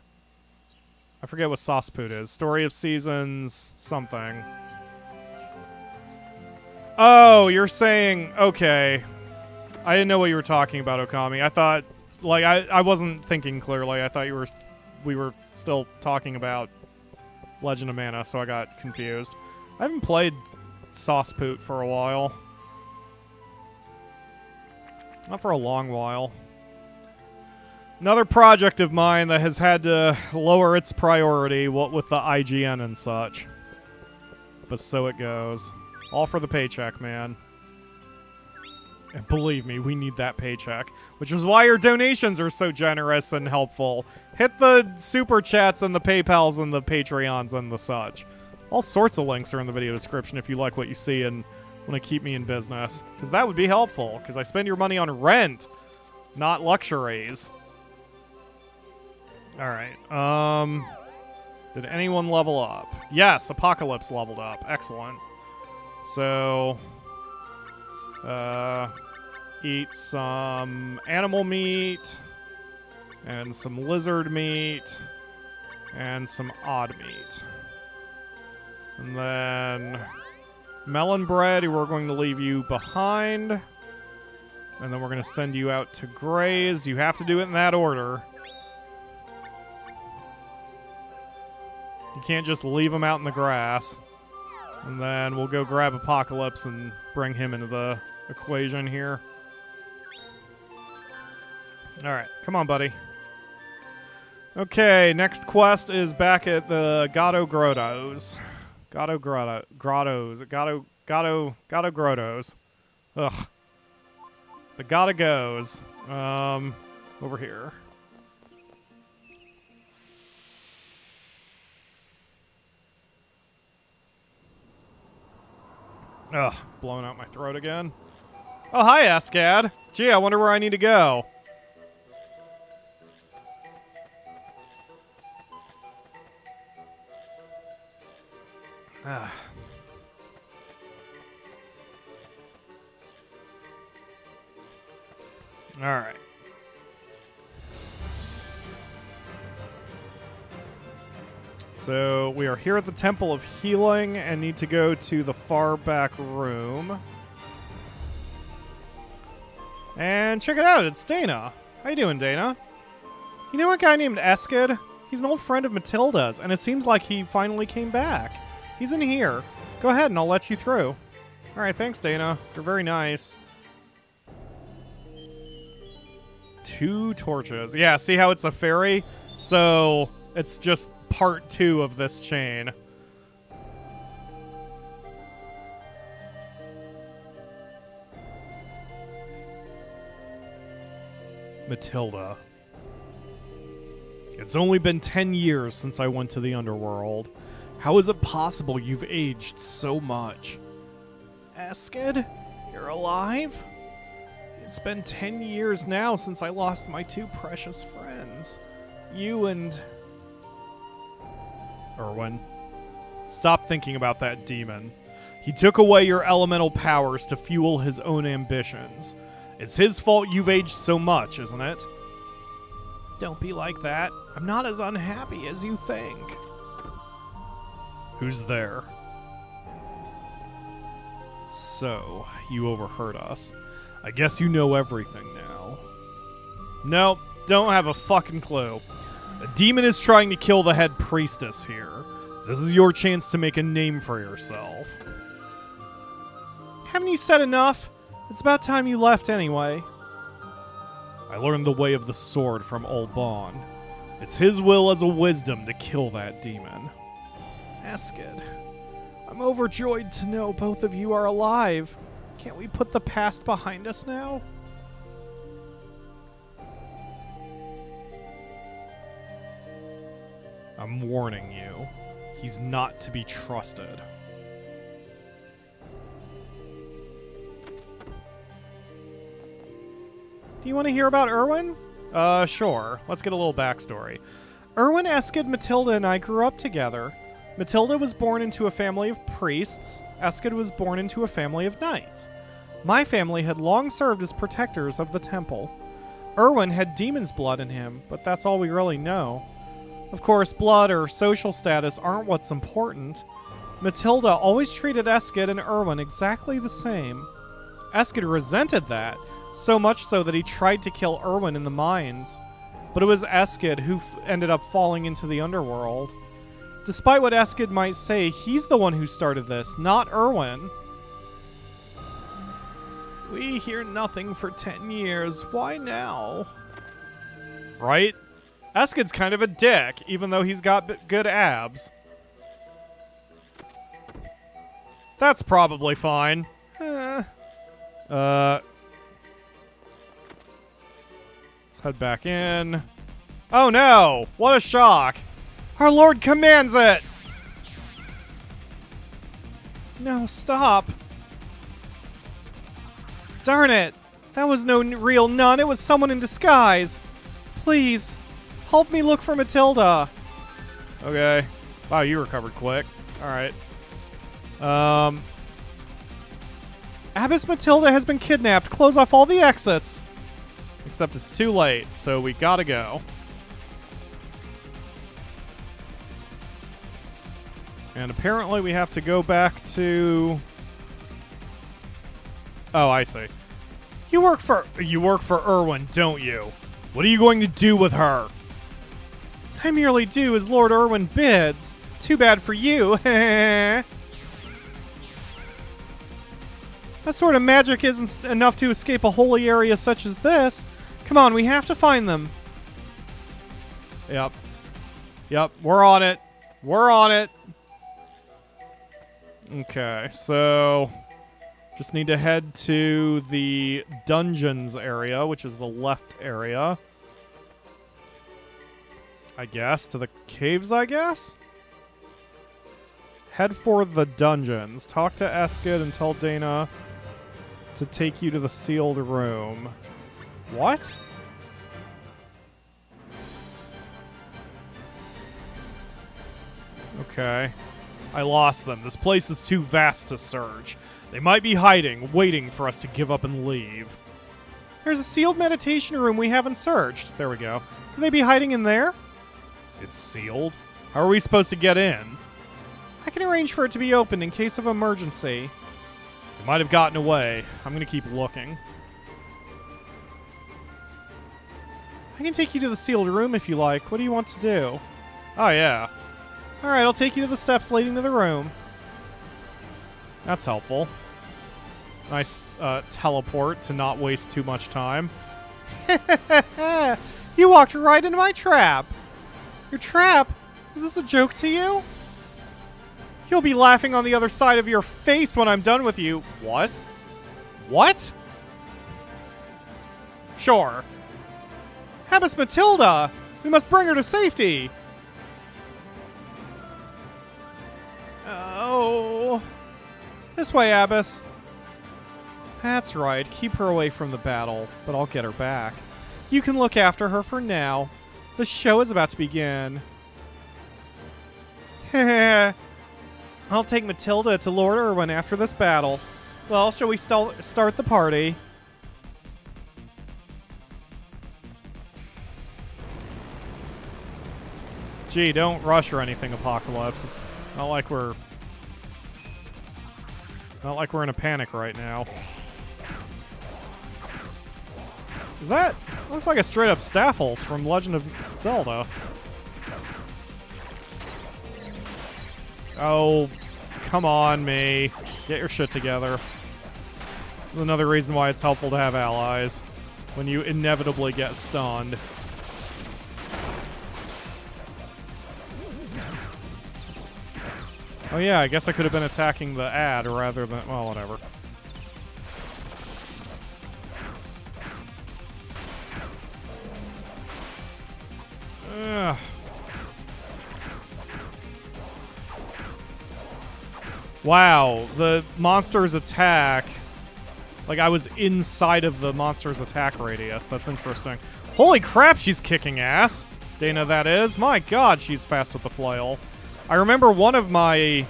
I forget what Saucepoot is. Story of Seasons something. Oh, you're saying... Okay. I didn't know what you were talking about, Okami. I thought... Like, I wasn't thinking clearly. I thought we were still talking about Legend of Mana, so I got confused. I haven't played Saucepoot for a while. Not for a long while. Another project of mine that has had to lower its priority, what with the IGN and such. But so it goes. All for the paycheck, man. And believe me, we need that paycheck. Which is why your donations are so generous and helpful. Hit the super chats and the PayPals and the Patreons and the such. All sorts of links are in the video description if you like what you see and want to keep me in business. Because that would be helpful. Because I spend your money on rent, not luxuries. Alright, did anyone level up? Yes, Apocalypse leveled up. Excellent. So, eat some animal meat, and some lizard meat, and some odd meat. And then Melon Bread, we're going to leave you behind. And then we're going to send you out to graze. You have to do it in that order. You can't just leave them out in the grass. And then we'll go grab Apocalypse and bring him into the equation here. Alright, come on, buddy. Okay, next quest is back at the Gato Grottos. Gato Grottos. Gato Grottos. Ugh. The Gato goes. Over here. Ugh, blowing out my throat again. Oh, hi, Ascad. Gee, I wonder where I need to go. Ah. All right. So we are here at the Temple of Healing and need to go to the far back room. And check it out, it's Dana. How you doing, Dana? You know a guy named Eskid? He's an old friend of Matilda's, and it seems like he finally came back. He's in here. Go ahead and I'll let you through. All right, thanks, Dana. You're very nice. 2 torches. Yeah, see how it's a fairy? So it's just part 2 of this chain. Matilda. It's only been 10 years since I went to the underworld. How is it possible you've aged so much? Eskid, you're alive? It's been 10 years now since I lost my 2 precious friends. You and... Erwin. Stop thinking about that demon. He took away your elemental powers to fuel his own ambitions. It's his fault you've aged so much, isn't it? Don't be like that. I'm not as unhappy as you think. Who's there? So, you overheard us. I guess you know everything now. Nope, don't have a fucking clue. A demon is trying to kill the head priestess here. This is your chance to make a name for yourself. Haven't you said enough? It's about time you left anyway. I learned the way of the sword from Old Bon. It's his will as a wisdom to kill that demon. Eskid, I'm overjoyed to know both of you are alive. Can't we put the past behind us now? I'm warning you. He's not to be trusted. Do you want to hear about Erwin? Sure. Let's get a little backstory. Erwin, Eskid, Matilda, and I grew up together. Matilda was born into a family of priests. Eskid was born into a family of knights. My family had long served as protectors of the temple. Erwin had demon's blood in him, but that's all we really know. Of course, blood or social status aren't what's important. Matilda always treated Eskid and Erwin exactly the same. Eskid resented that, so much so that he tried to kill Erwin in the mines. But it was Eskid who ended up falling into the underworld. Despite what Eskid might say, he's the one who started this, not Erwin. We hear nothing for 10 years. Why now? Right? Eskid's kind of a dick, even though he's got good abs. That's probably fine. Let's head back in. Oh no! What a shock! Our Lord commands it! No, stop. Darn it! That was no real nun, it was someone in disguise. Please, help me look for Matilda. Okay. Wow, you recovered quick. Alright. Abbess Matilda has been kidnapped. Close off all the exits. Except it's too late, so we gotta go. And apparently we have to go back to... Oh, I see. You work for Erwin, don't you? What are you going to do with her? I merely do as Lord Erwin bids. Too bad for you. That sort of magic isn't enough to escape a holy area such as this. Come on, we have to find them. Yep. Yep, we're on it. We're on it. Okay, so just need to head to the dungeons area, which is the left area. I guess. To the caves, I guess? Head for the dungeons. Talk to Eskid and tell Dana to take you to the sealed room. What? Okay. I lost them. This place is too vast to search. They might be hiding, waiting for us to give up and leave. There's a sealed meditation room we haven't searched. There we go. Could they be hiding in there? It's sealed? How are we supposed to get in? I can arrange for it to be opened in case of emergency. They might have gotten away. I'm going to keep looking. I can take you to the sealed room if you like. What do you want to do? Oh, yeah. Alright, I'll take you to the steps leading to the room. That's helpful. Nice teleport to not waste too much time. You walked right into my trap. Your trap? Is this a joke to you? You'll be laughing on the other side of your face when I'm done with you. What? What? Sure. Abbess Matilda! We must bring her to safety! Oh. This way, Abbess. That's right. Keep her away from the battle, but I'll get her back. You can look after her for now. The show is about to begin. I'll take Matilda to Lord Irwin after this battle. Well, shall we start the party? Gee, don't rush or anything, Apocalypse. It's not like we're in a panic right now. Is that? Looks like a straight up Staffles from Legend of Zelda. Oh, come on, me. Get your shit together. Another reason why it's helpful to have allies when you inevitably get stunned. Oh yeah, I guess I could have been attacking the ad rather than... well, whatever. Ugh. Wow, the monster's attack... like, I was inside of the monster's attack radius. That's interesting. Holy crap, she's kicking ass! Dana, that is. My god, she's fast with the flail. I remember one of my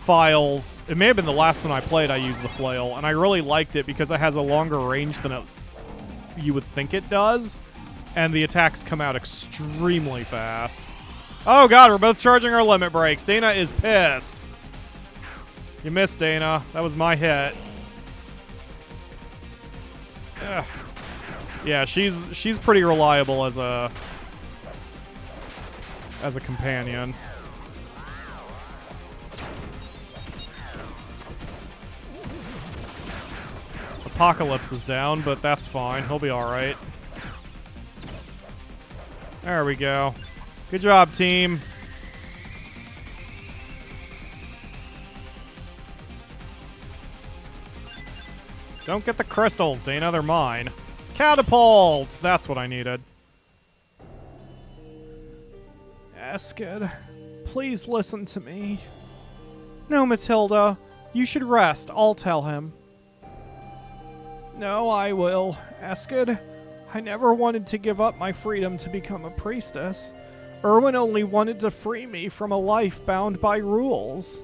files, it may have been the last one I played, I used the flail, and I really liked it because it has a longer range than you would think it does, and the attacks come out extremely fast. Oh god, we're both charging our limit breaks. Dana is pissed. You missed, Dana. That was my hit. Ugh. Yeah, she's pretty reliable as a companion. Apocalypse is down, but that's fine. He'll be alright. There we go. Good job, team. Don't get the crystals, Dana. They're mine. Catapult! That's what I needed. Eskid, please listen to me. No, Matilda. You should rest. I'll tell him. No, I will. Eskid, I never wanted to give up my freedom to become a priestess. Irwin only wanted to free me from a life bound by rules.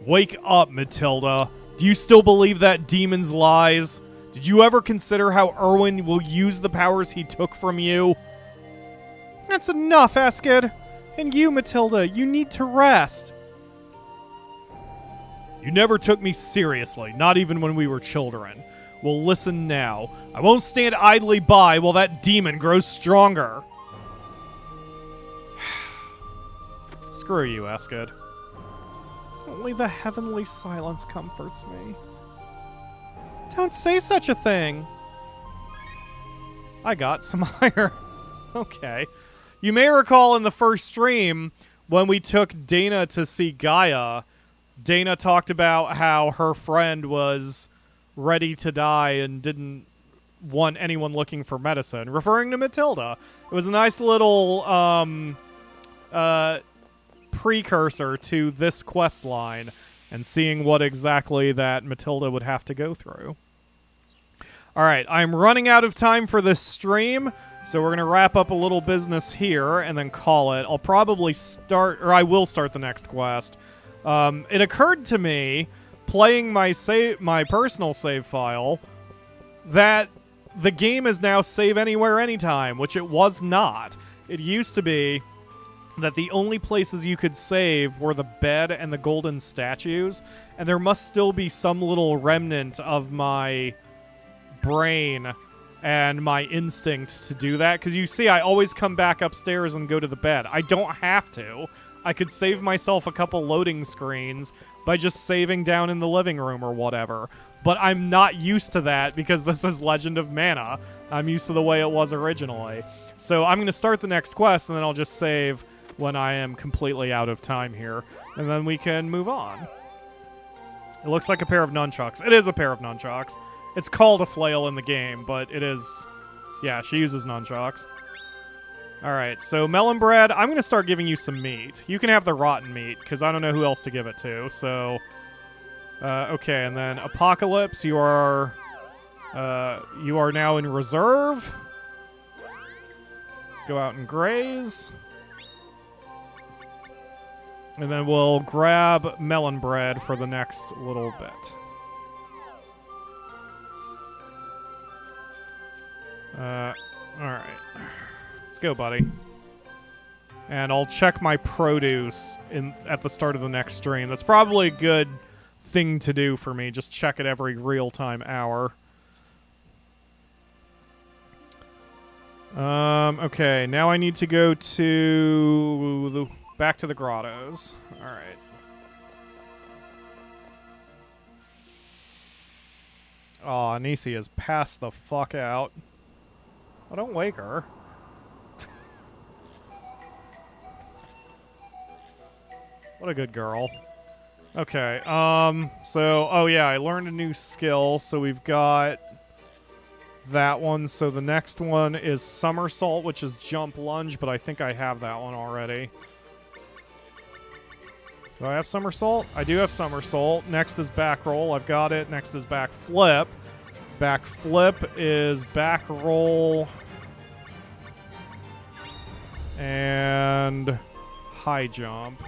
Wake up, Matilda. Do you still believe that demon's lies? Did you ever consider how Irwin will use the powers he took from you? That's enough, Eskid. And you, Matilda, you need to rest. You never took me seriously, not even when we were children. Well, listen now. I won't stand idly by while that demon grows stronger. Screw you, Eskid. Only the heavenly silence comforts me. Don't say such a thing. I got some iron. Okay. You may recall in the first stream when we took Dana to see Gaia, Dana talked about how her friend was ready to die and didn't want anyone looking for medicine, referring to Matilda. It was a nice little precursor to this quest line and seeing what exactly that Matilda would have to go through. Alright, I'm running out of time for this stream, so we're going to wrap up a little business here and then call it. I'll probably start, or I will start the next quest. It occurred to me, playing my personal save file, that the game is now save anywhere, anytime, which it was not. It used to be that the only places you could save were the bed and the golden statues, and there must still be some little remnant of my brain and my instinct to do that, because you see I always come back upstairs and go to the bed. I don't have to. I could save myself a couple loading screens by just saving down in the living room or whatever, but I'm not used to that because this is Legend of Mana. I'm used to the way it was originally. So I'm going to start the next quest, and then I'll just save when I am completely out of time here, and then we can move on. It looks like a pair of nunchucks. It is a pair of nunchucks. It's called a flail in the game, but it is... Yeah, she uses nunchucks. Alright, so melon bread, I'm going to start giving you some meat. You can have the rotten meat, because I don't know who else to give it to, so... okay, and then Apocalypse, you are now in reserve. Go out and graze. And then we'll grab melon bread for the next little bit. Alright. Let's go, buddy. And I'll check my produce at the start of the next stream. That's probably a good thing to do for me. Just check it every real-time hour. Okay, now I need to go to back to the grottos. Alright. Aw, Nisi has passed the fuck out. Oh, don't wake her. What a good girl. Okay, so, oh yeah, I learned a new skill, so we've got that one. So the next one is somersault, which is jump lunge, but I think I have that one already. Do I have somersault? I do have somersault. Next is back roll. I've got it. Next is back flip. Back flip is back roll and high jump.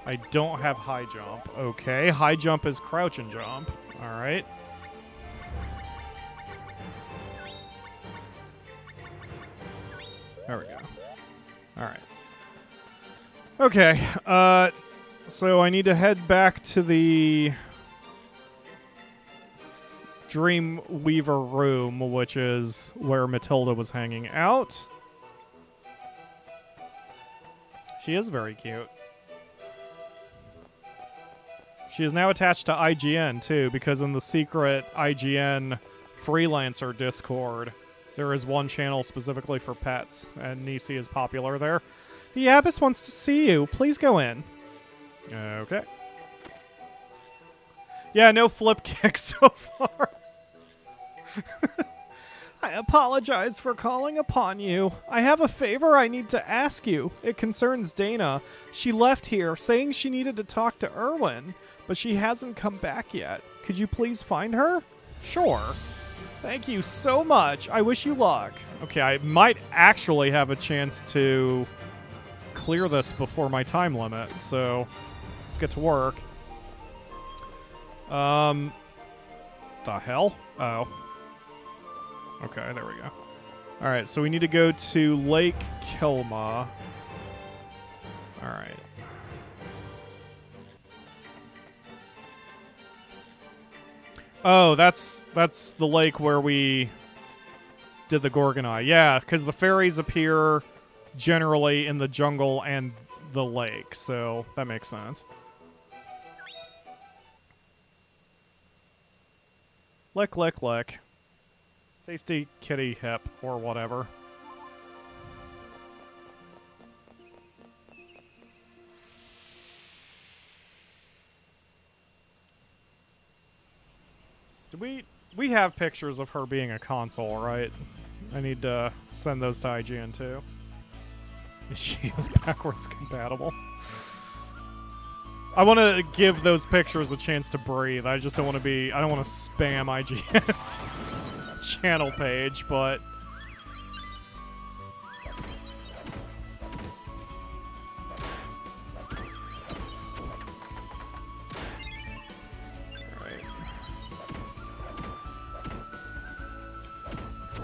I don't have high jump. Okay, high jump is crouch and jump. All right. There we go. All right. Okay, so I need to head back to the Dreamweaver room, which is where Matilda was hanging out. She is very cute. She is now attached to IGN, too, because in the secret IGN freelancer Discord, there is one channel specifically for pets, and Nisi is popular there. The Abbess wants to see you. Please go in. Okay. Yeah, no flip kicks so far. I apologize for calling upon you. I have a favor I need to ask you. It concerns Dana. She left here saying she needed to talk to Erwin, but she hasn't come back yet. Could you please find her? Sure. Thank you so much. I wish you luck. Okay, I might actually have a chance to clear this before my time limit, so let's get to work. The hell? Oh. Okay, there we go. Alright, so we need to go to Lake Kilma. Alright. Oh, that's the lake where we did the Gorgon Eye. Yeah, because the fairies appear generally in the jungle and the lake, so that makes sense. Lick, lick, lick. Tasty kitty hip, or whatever. We have pictures of her being a console, right? I need to send those to IGN too. She is backwards compatible. I want to give those pictures a chance to breathe. I just don't want to be... I don't want to spam IGN's channel page, but... Alright.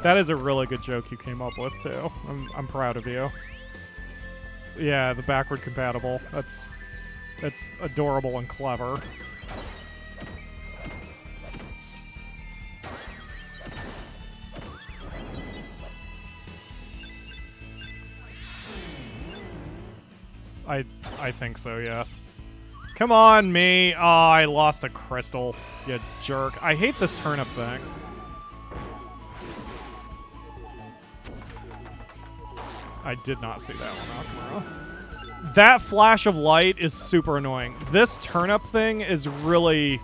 That is a really good joke you came up with, too. I'm proud of you. Yeah, the backward compatible. That's adorable and clever. I think so, yes. Come on, me. Oh, I lost a crystal, you jerk. I hate this turnip thing. I did not see that one, Akamura. That flash of light is super annoying. This turnip thing is really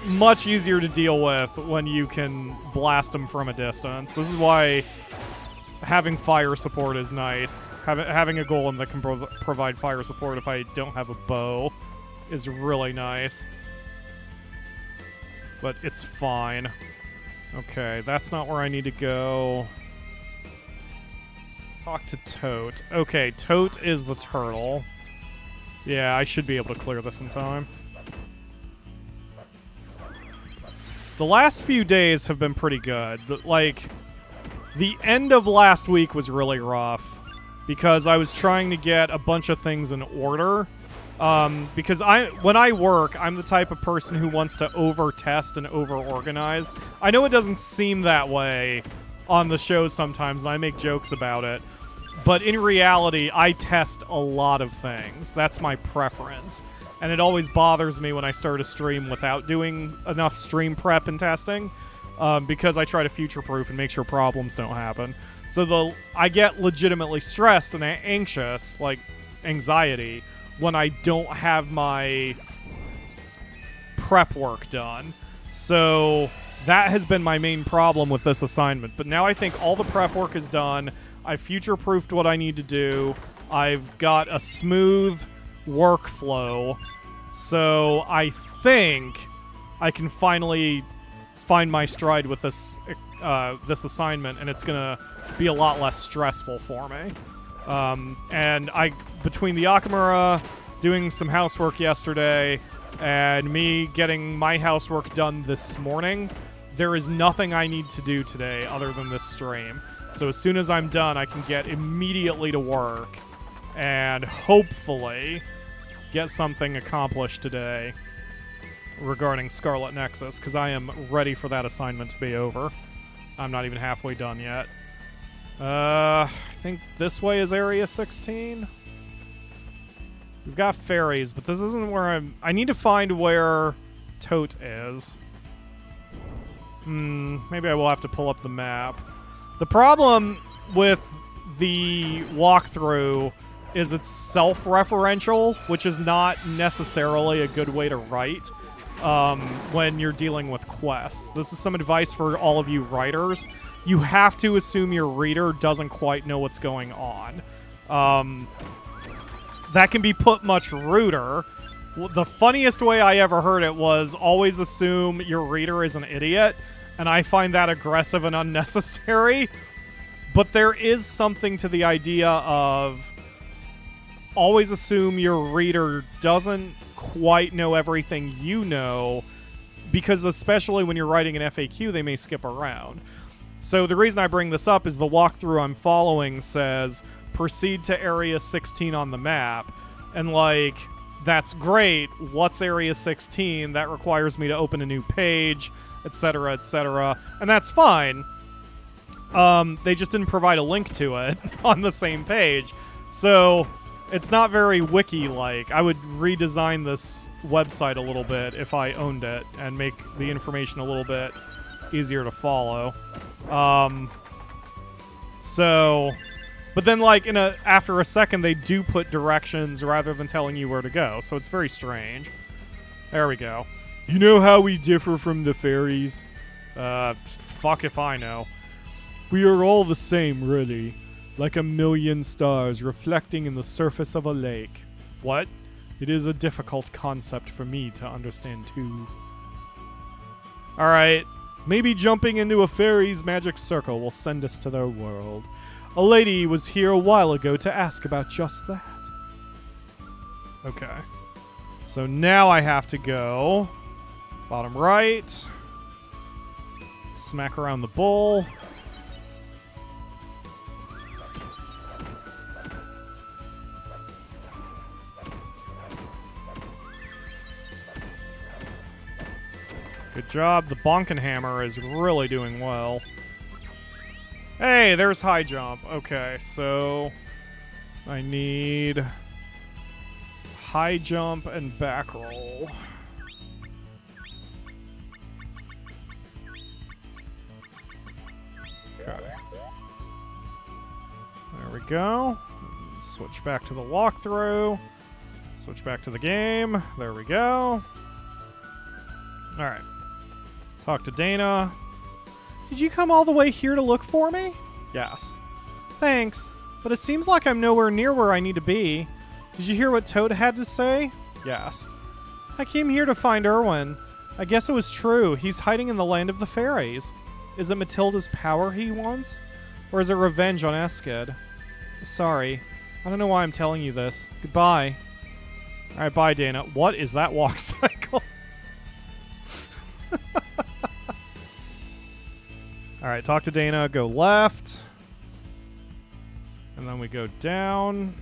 much easier to deal with when you can blast them from a distance. This is why having fire support is nice. Having a golem that can provide fire support if I don't have a bow is really nice. But it's fine. Okay, that's not where I need to go. Talk to Tote. Okay, Tote is the turtle. Yeah, I should be able to clear this in time. The last few days have been pretty good. Like, the end of last week was really rough because I was trying to get a bunch of things in order. Because when I work, I'm the type of person who wants to over-test and over-organize. I know it doesn't seem that way on the show sometimes, and I make jokes about it. But in reality, I test a lot of things. That's my preference. And it always bothers me when I start a stream without doing enough stream prep and testing, because I try to future-proof and make sure problems don't happen. So I get legitimately stressed and anxious, like anxiety, when I don't have my prep work done. So that has been my main problem with this assignment. But now I think all the prep work is done. I've future-proofed what I need to do. I've got a smooth workflow. So I think I can finally find my stride with this assignment, and it's going to be a lot less stressful for me. And between the Akamura, doing some housework yesterday, and me getting my housework done this morning, there is nothing I need to do today other than this stream. So as soon as I'm done, I can get immediately to work and hopefully get something accomplished today regarding Scarlet Nexus, because I am ready for that assignment to be over. I'm not even halfway done yet. I think this way is Area 16. We've got fairies, but this isn't where I need to find where Tote is. Maybe I will have to pull up the map. The problem with the walkthrough is it's self-referential, which is not necessarily a good way to write when you're dealing with quests. This is some advice for all of you writers. You have to assume your reader doesn't quite know what's going on. That can be put much ruder. The funniest way I ever heard it was always assume your reader is an idiot, and I find that aggressive and unnecessary. But there is something to the idea of always assume your reader doesn't quite know everything you know, because especially when you're writing an FAQ, they may skip around. So the reason I bring this up is the walkthrough I'm following says, proceed to Area 16 on the map. And, like, that's great. What's Area 16? That requires me to open a new page, etc., etc. And that's fine. They just didn't provide a link to it on the same page. So It's not very wiki-like. I would redesign this website a little bit if I owned it and make the information a little bit easier to follow. But then, like, after a second, they do put directions rather than telling you where to go, so it's very strange. There we go. You know how we differ from the fairies? Fuck if I know. We are all the same, really. Like a million stars reflecting in the surface of a lake. What? It is a difficult concept for me to understand, too. Alright. Maybe jumping into a fairy's magic circle will send us to their world. A lady was here a while ago to ask about just that. Okay. So now I have to go bottom right. Smack around the bowl. Good job. The Bonkin Hammer is really doing well. Hey, there's high jump. Okay, so I need high jump and back roll. Okay. There we go. Switch back to the walkthrough. Switch back to the game. There we go. Alright. Talk to Dana. Did you come all the way here to look for me? Yes. Thanks, but it seems like I'm nowhere near where I need to be. Did you hear what Toad had to say? Yes. I came here to find Erwin. I guess it was true. He's hiding in the land of the fairies. Is it Matilda's power he wants? Or is it revenge on Eskid? Sorry. I don't know why I'm telling you this. Goodbye. Alright, bye, Dana. What is that walk cycle? Alright, talk to Dana, go left. And then we go down.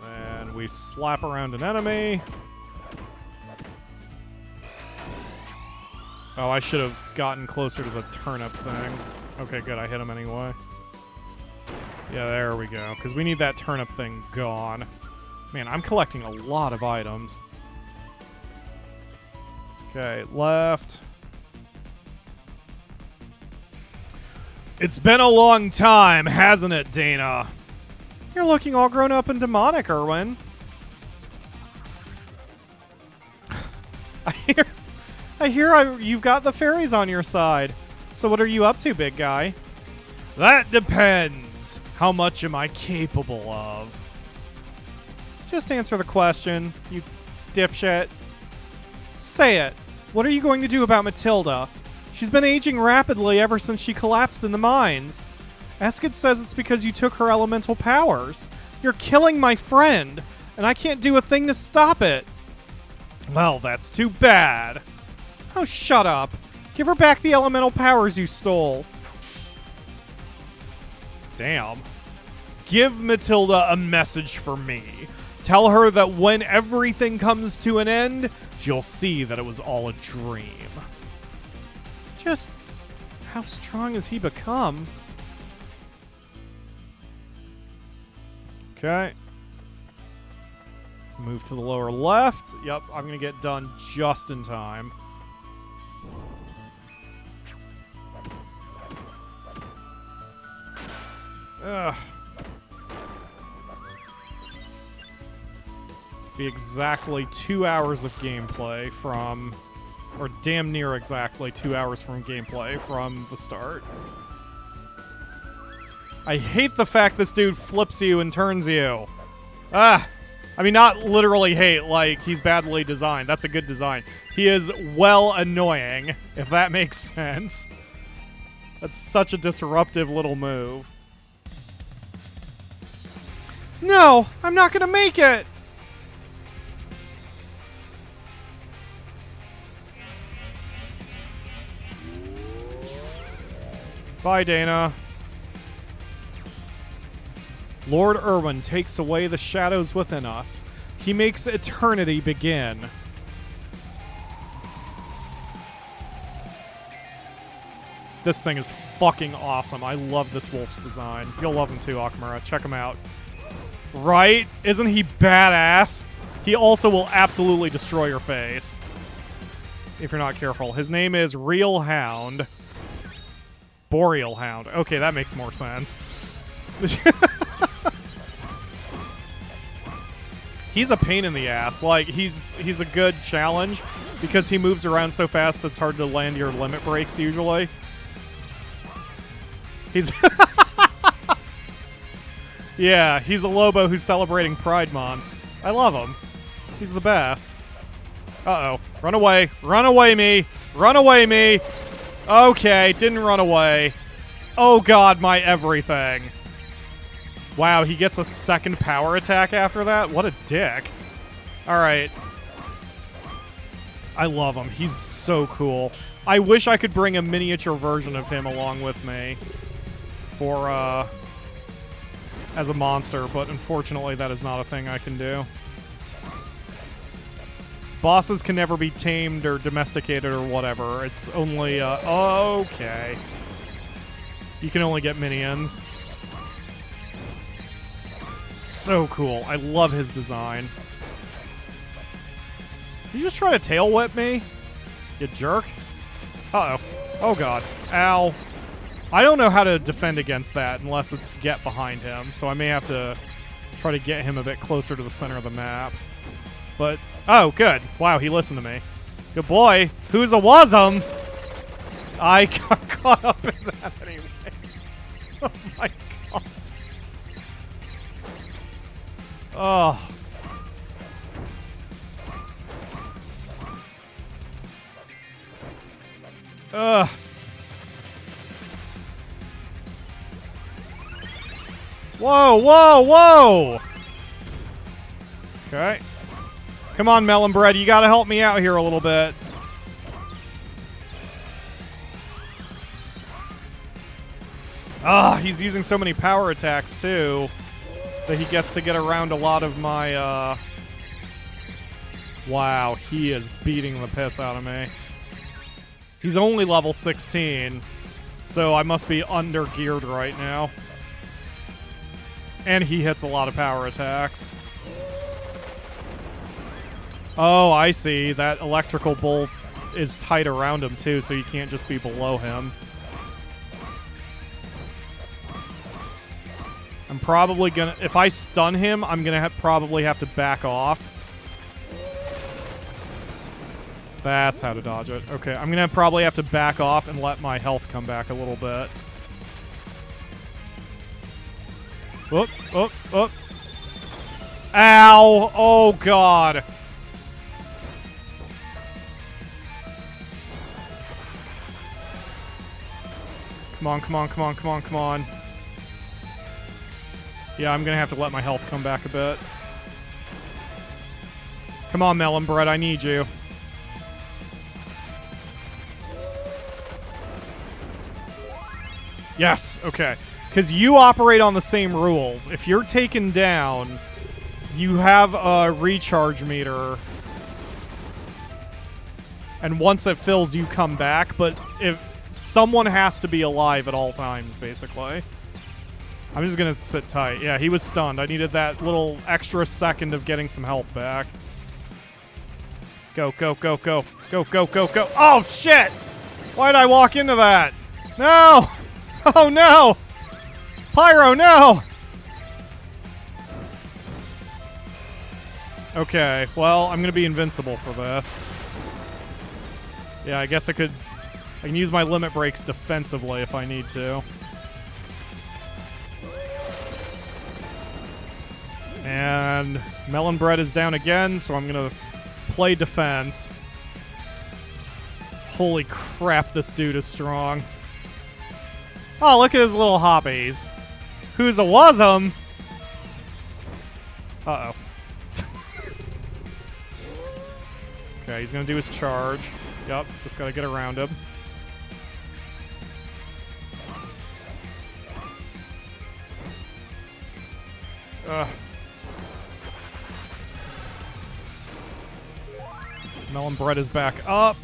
And we slap around an enemy. Oh, I should have gotten closer to the turnip thing. Okay, good, I hit him anyway. Yeah, there we go. Because we need that turnip thing gone. Man, I'm collecting a lot of items. Okay, left. It's been a long time, hasn't it, Dana? You're looking all grown up and demonic, Erwin. I hear you've got the fairies on your side. So what are you up to, big guy? That depends. How much am I capable of? Just answer the question, you dipshit. Say it. What are you going to do about Matilda? She's been aging rapidly ever since she collapsed in the mines. Eskid says it's because you took her elemental powers. You're killing my friend, and I can't do a thing to stop it. Well, that's too bad. Oh, shut up. Give her back the elemental powers you stole. Damn. Give Matilda a message for me. Tell her that when everything comes to an end, she'll see that it was all a dream. Just how strong has he become? Okay. Move to the lower left. Yep, I'm going to get done just in time. Ugh. Be exactly 2 hours of gameplay from, or damn near exactly 2 hours from gameplay from the start. I hate the fact this dude flips you and turns you. Ah! I mean, not literally hate, like, he's badly designed. That's a good design. He is well annoying, if that makes sense. That's such a disruptive little move. No! I'm not gonna make it! Bye, Dana. Lord Erwin takes away the shadows within us. He makes eternity begin. This thing is fucking awesome. I love this wolf's design. You'll love him too, Akamura. Check him out. Right? Isn't he badass? He also will absolutely destroy your face if you're not careful. His name is Real Hound. Boreal Hound. Okay, that makes more sense. He's a pain in the ass. Like, he's a good challenge because he moves around so fast that it's hard to land your limit breaks usually. He's... Yeah, he's a Lobo who's celebrating Pride Month. I love him. He's the best. Uh-oh. Run away. Run away, me. Run away, me. Okay, didn't run away. Oh god, my everything. Wow, he gets a second power attack after that? What a dick. Alright. I love him. He's so cool. I wish I could bring a miniature version of him along with me for, as a monster, but unfortunately that is not a thing I can do. Bosses can never be tamed or domesticated or whatever. It's only, okay. You can only get minions. So cool. I love his design. Did you just try to tail whip me? You jerk. Uh-oh. Oh, God. Ow. I don't know how to defend against that unless it's get behind him, so I may have to try to get him a bit closer to the center of the map. But, oh, good. Wow, he listened to me. Good boy. Who's a wasm? I got caught up in that anyway. Oh, my God. Oh. Ugh. Whoa, whoa, whoa! Okay. Come on, Melon Bread, you gotta help me out here a little bit. Ah, he's using so many power attacks, too, that he gets to get around a lot of my, Wow, he is beating the piss out of me. He's only level 16, so I must be under-geared right now. And he hits a lot of power attacks. Oh, I see. That electrical bolt is tight around him, too, so you can't just be below him. I'm probably gonna... If I stun him, I'm gonna probably have to back off. That's how to dodge it. Okay, I'm gonna probably have to back off and let my health come back a little bit. Whoop, whoop, whoop. Ow! Oh, God. Come on, come on, come on, come on, come on. Yeah, I'm gonna have to let my health come back a bit. Come on, Melon Bread, I need you. Yes, okay. Because you operate on the same rules. If you're taken down, you have a recharge meter. And once it fills, you come back. But if someone has to be alive at all times, basically. I'm just going to sit tight. Yeah, he was stunned. I needed that little extra second of getting some health back. Go, go, go, go. Go, go, go, go. Oh, shit! Why did I walk into that? No! Oh, no! Pyro, no! Okay, well, I'm gonna be invincible for this. Yeah, I guess I can use my limit breaks defensively if I need to. And Melon Bread is down again, so I'm gonna play defense. Holy crap, this dude is strong. Oh, look at his little hoppies. Who's a wasm? Uh-oh. Okay, he's gonna do his charge. Yup, just gotta get around him. Melon Bread is back up.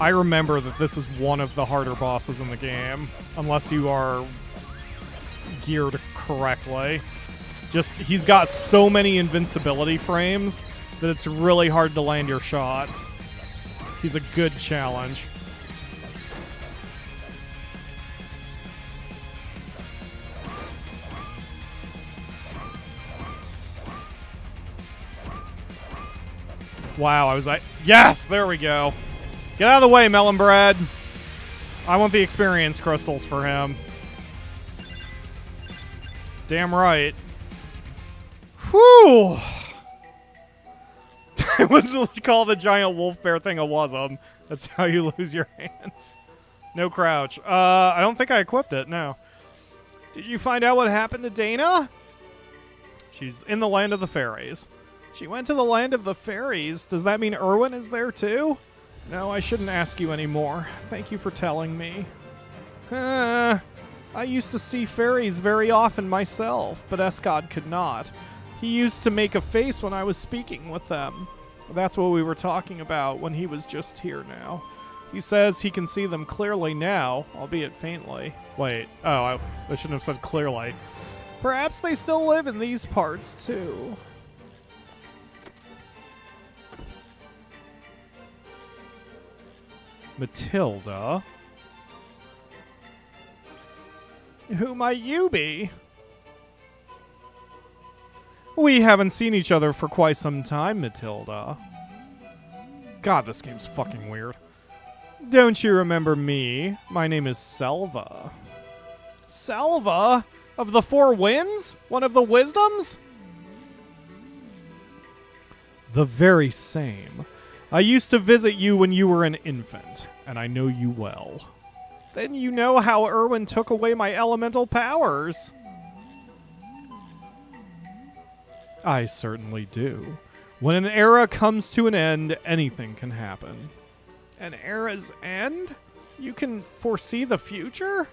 I remember that this is one of the harder bosses in the game, unless you are geared correctly. Just, he's got so many invincibility frames that it's really hard to land your shots. He's a good challenge. Wow, I was like, yes, there we go. Get out of the way, Melon Bread. I want the experience crystals for him. Damn right. Whew. What did you call the giant wolf bear thing a wasm? That's how you lose your hands. No crouch. I don't think I equipped it, no. Did you find out what happened to Dana? She's in the land of the fairies. She went to the land of the fairies. Does that mean Erwin is there too? No, I shouldn't ask you anymore. Thank you for telling me. I used to see fairies very often myself, but Escod could not. He used to make a face when I was speaking with them. That's what we were talking about when he was just here now. He says he can see them clearly now, albeit faintly. Wait, oh, I shouldn't have said clearly. Perhaps they still live in these parts too. Matilda? Who might you be? We haven't seen each other for quite some time, Matilda. God, this game's fucking weird. Don't you remember me? My name is Selva. Selva? Of the Four Winds? One of the Wisdoms? The very same. I used to visit you when you were an infant, and I know you well. Then you know how Erwin took away my elemental powers. I certainly do. When an era comes to an end, anything can happen. An era's end? You can foresee the future?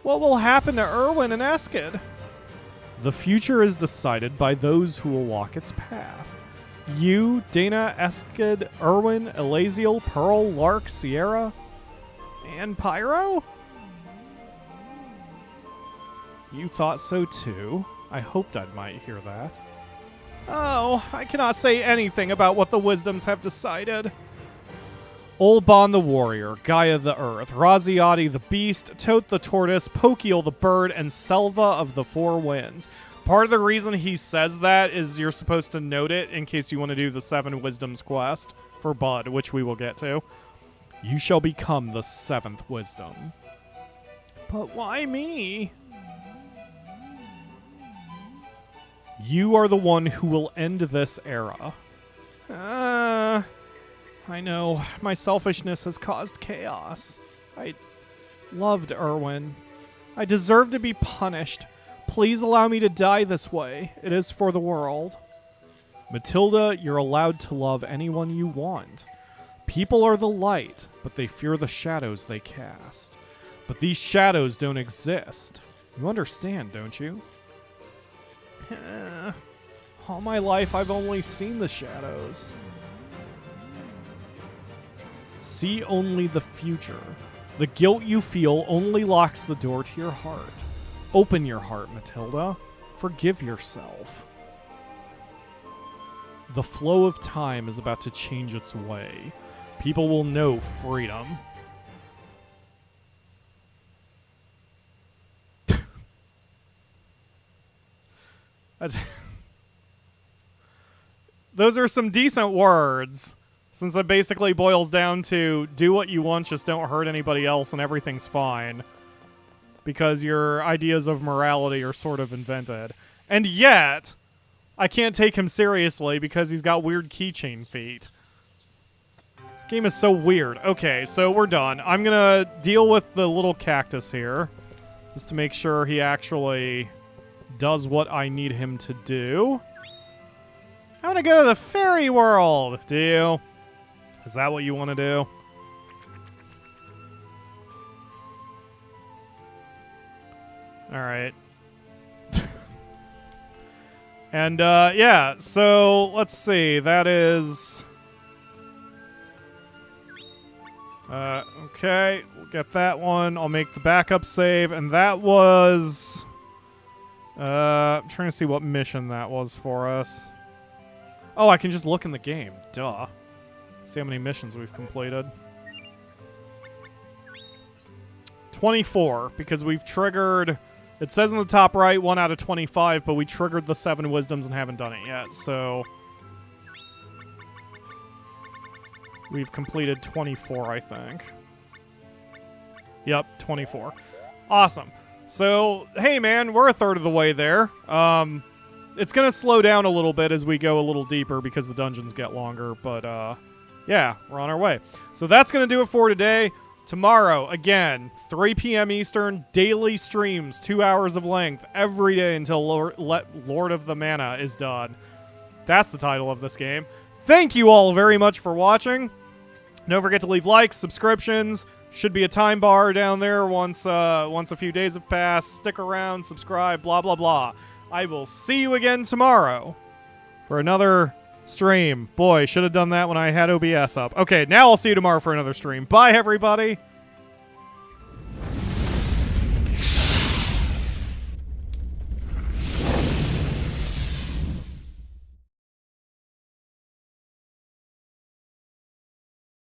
What will happen to Erwin and Eskid? The future is decided by those who will walk its path. You, Dana, Eskid, Erwin, Elaziel, Pearl, Lark, Sierra, and Pyro? You thought so too? I hoped I might hear that. Oh, I cannot say anything about what the Wisdoms have decided. Olbon the Warrior, Gaia the Earth, Raziati the Beast, Tote the Tortoise, Pokiel the Bird, and Selva of the Four Winds. Part of the reason he says that is you're supposed to note it in case you want to do the Seven Wisdoms quest for Bud, which we will get to. You shall become the seventh wisdom. But why me? You are the one who will end this era. I know. My selfishness has caused chaos. I loved Erwin. I deserve to be punished. Please allow me to die this way. It is for the world. Matilda, you're allowed to love anyone you want. People are the light, but they fear the shadows they cast. But these shadows don't exist. You understand, don't you? All my life, I've only seen the shadows. See only the future. The guilt you feel only locks the door to your heart. Open your heart, Matilda. Forgive yourself. The flow of time is about to change its way. People will know freedom. Those are some decent words, since it basically boils down to do what you want, just don't hurt anybody else and everything's fine. Because your ideas of morality are sort of invented. And yet, I can't take him seriously because he's got weird keychain feet. This game is so weird. Okay, so we're done. I'm gonna deal with the little cactus here, just to make sure he actually does what I need him to do. I want to go to the fairy world. Do you? Is that what you want to do? All right. And, yeah, so let's see. That is... Okay, we'll get that one. I'll make the backup save, and that was... I'm trying to see what mission that was for us. Oh, I can just look in the game. Duh. See how many missions we've completed. 24, because we've triggered... It says in the top right, 1 out of 25, but we triggered the 7 wisdoms and haven't done it yet, so... We've completed 24, I think. Yep, 24. Awesome. So, hey man, we're a third of the way there. It's going to slow down a little bit as we go a little deeper because the dungeons get longer, but yeah, we're on our way. So that's going to do it for today. Tomorrow, again, 3 p.m. Eastern, daily streams, 2 hours of length, every day until Lord of the Mana is done. That's the title of this game. Thank you all very much for watching. Don't forget to leave likes, subscriptions. Should be a time bar down there once a few days have passed. Stick around, subscribe, blah, blah, blah. I will see you again tomorrow for another stream. Boy, should have done that when I had OBS up. Okay, now I'll see you tomorrow for another stream. Bye, everybody.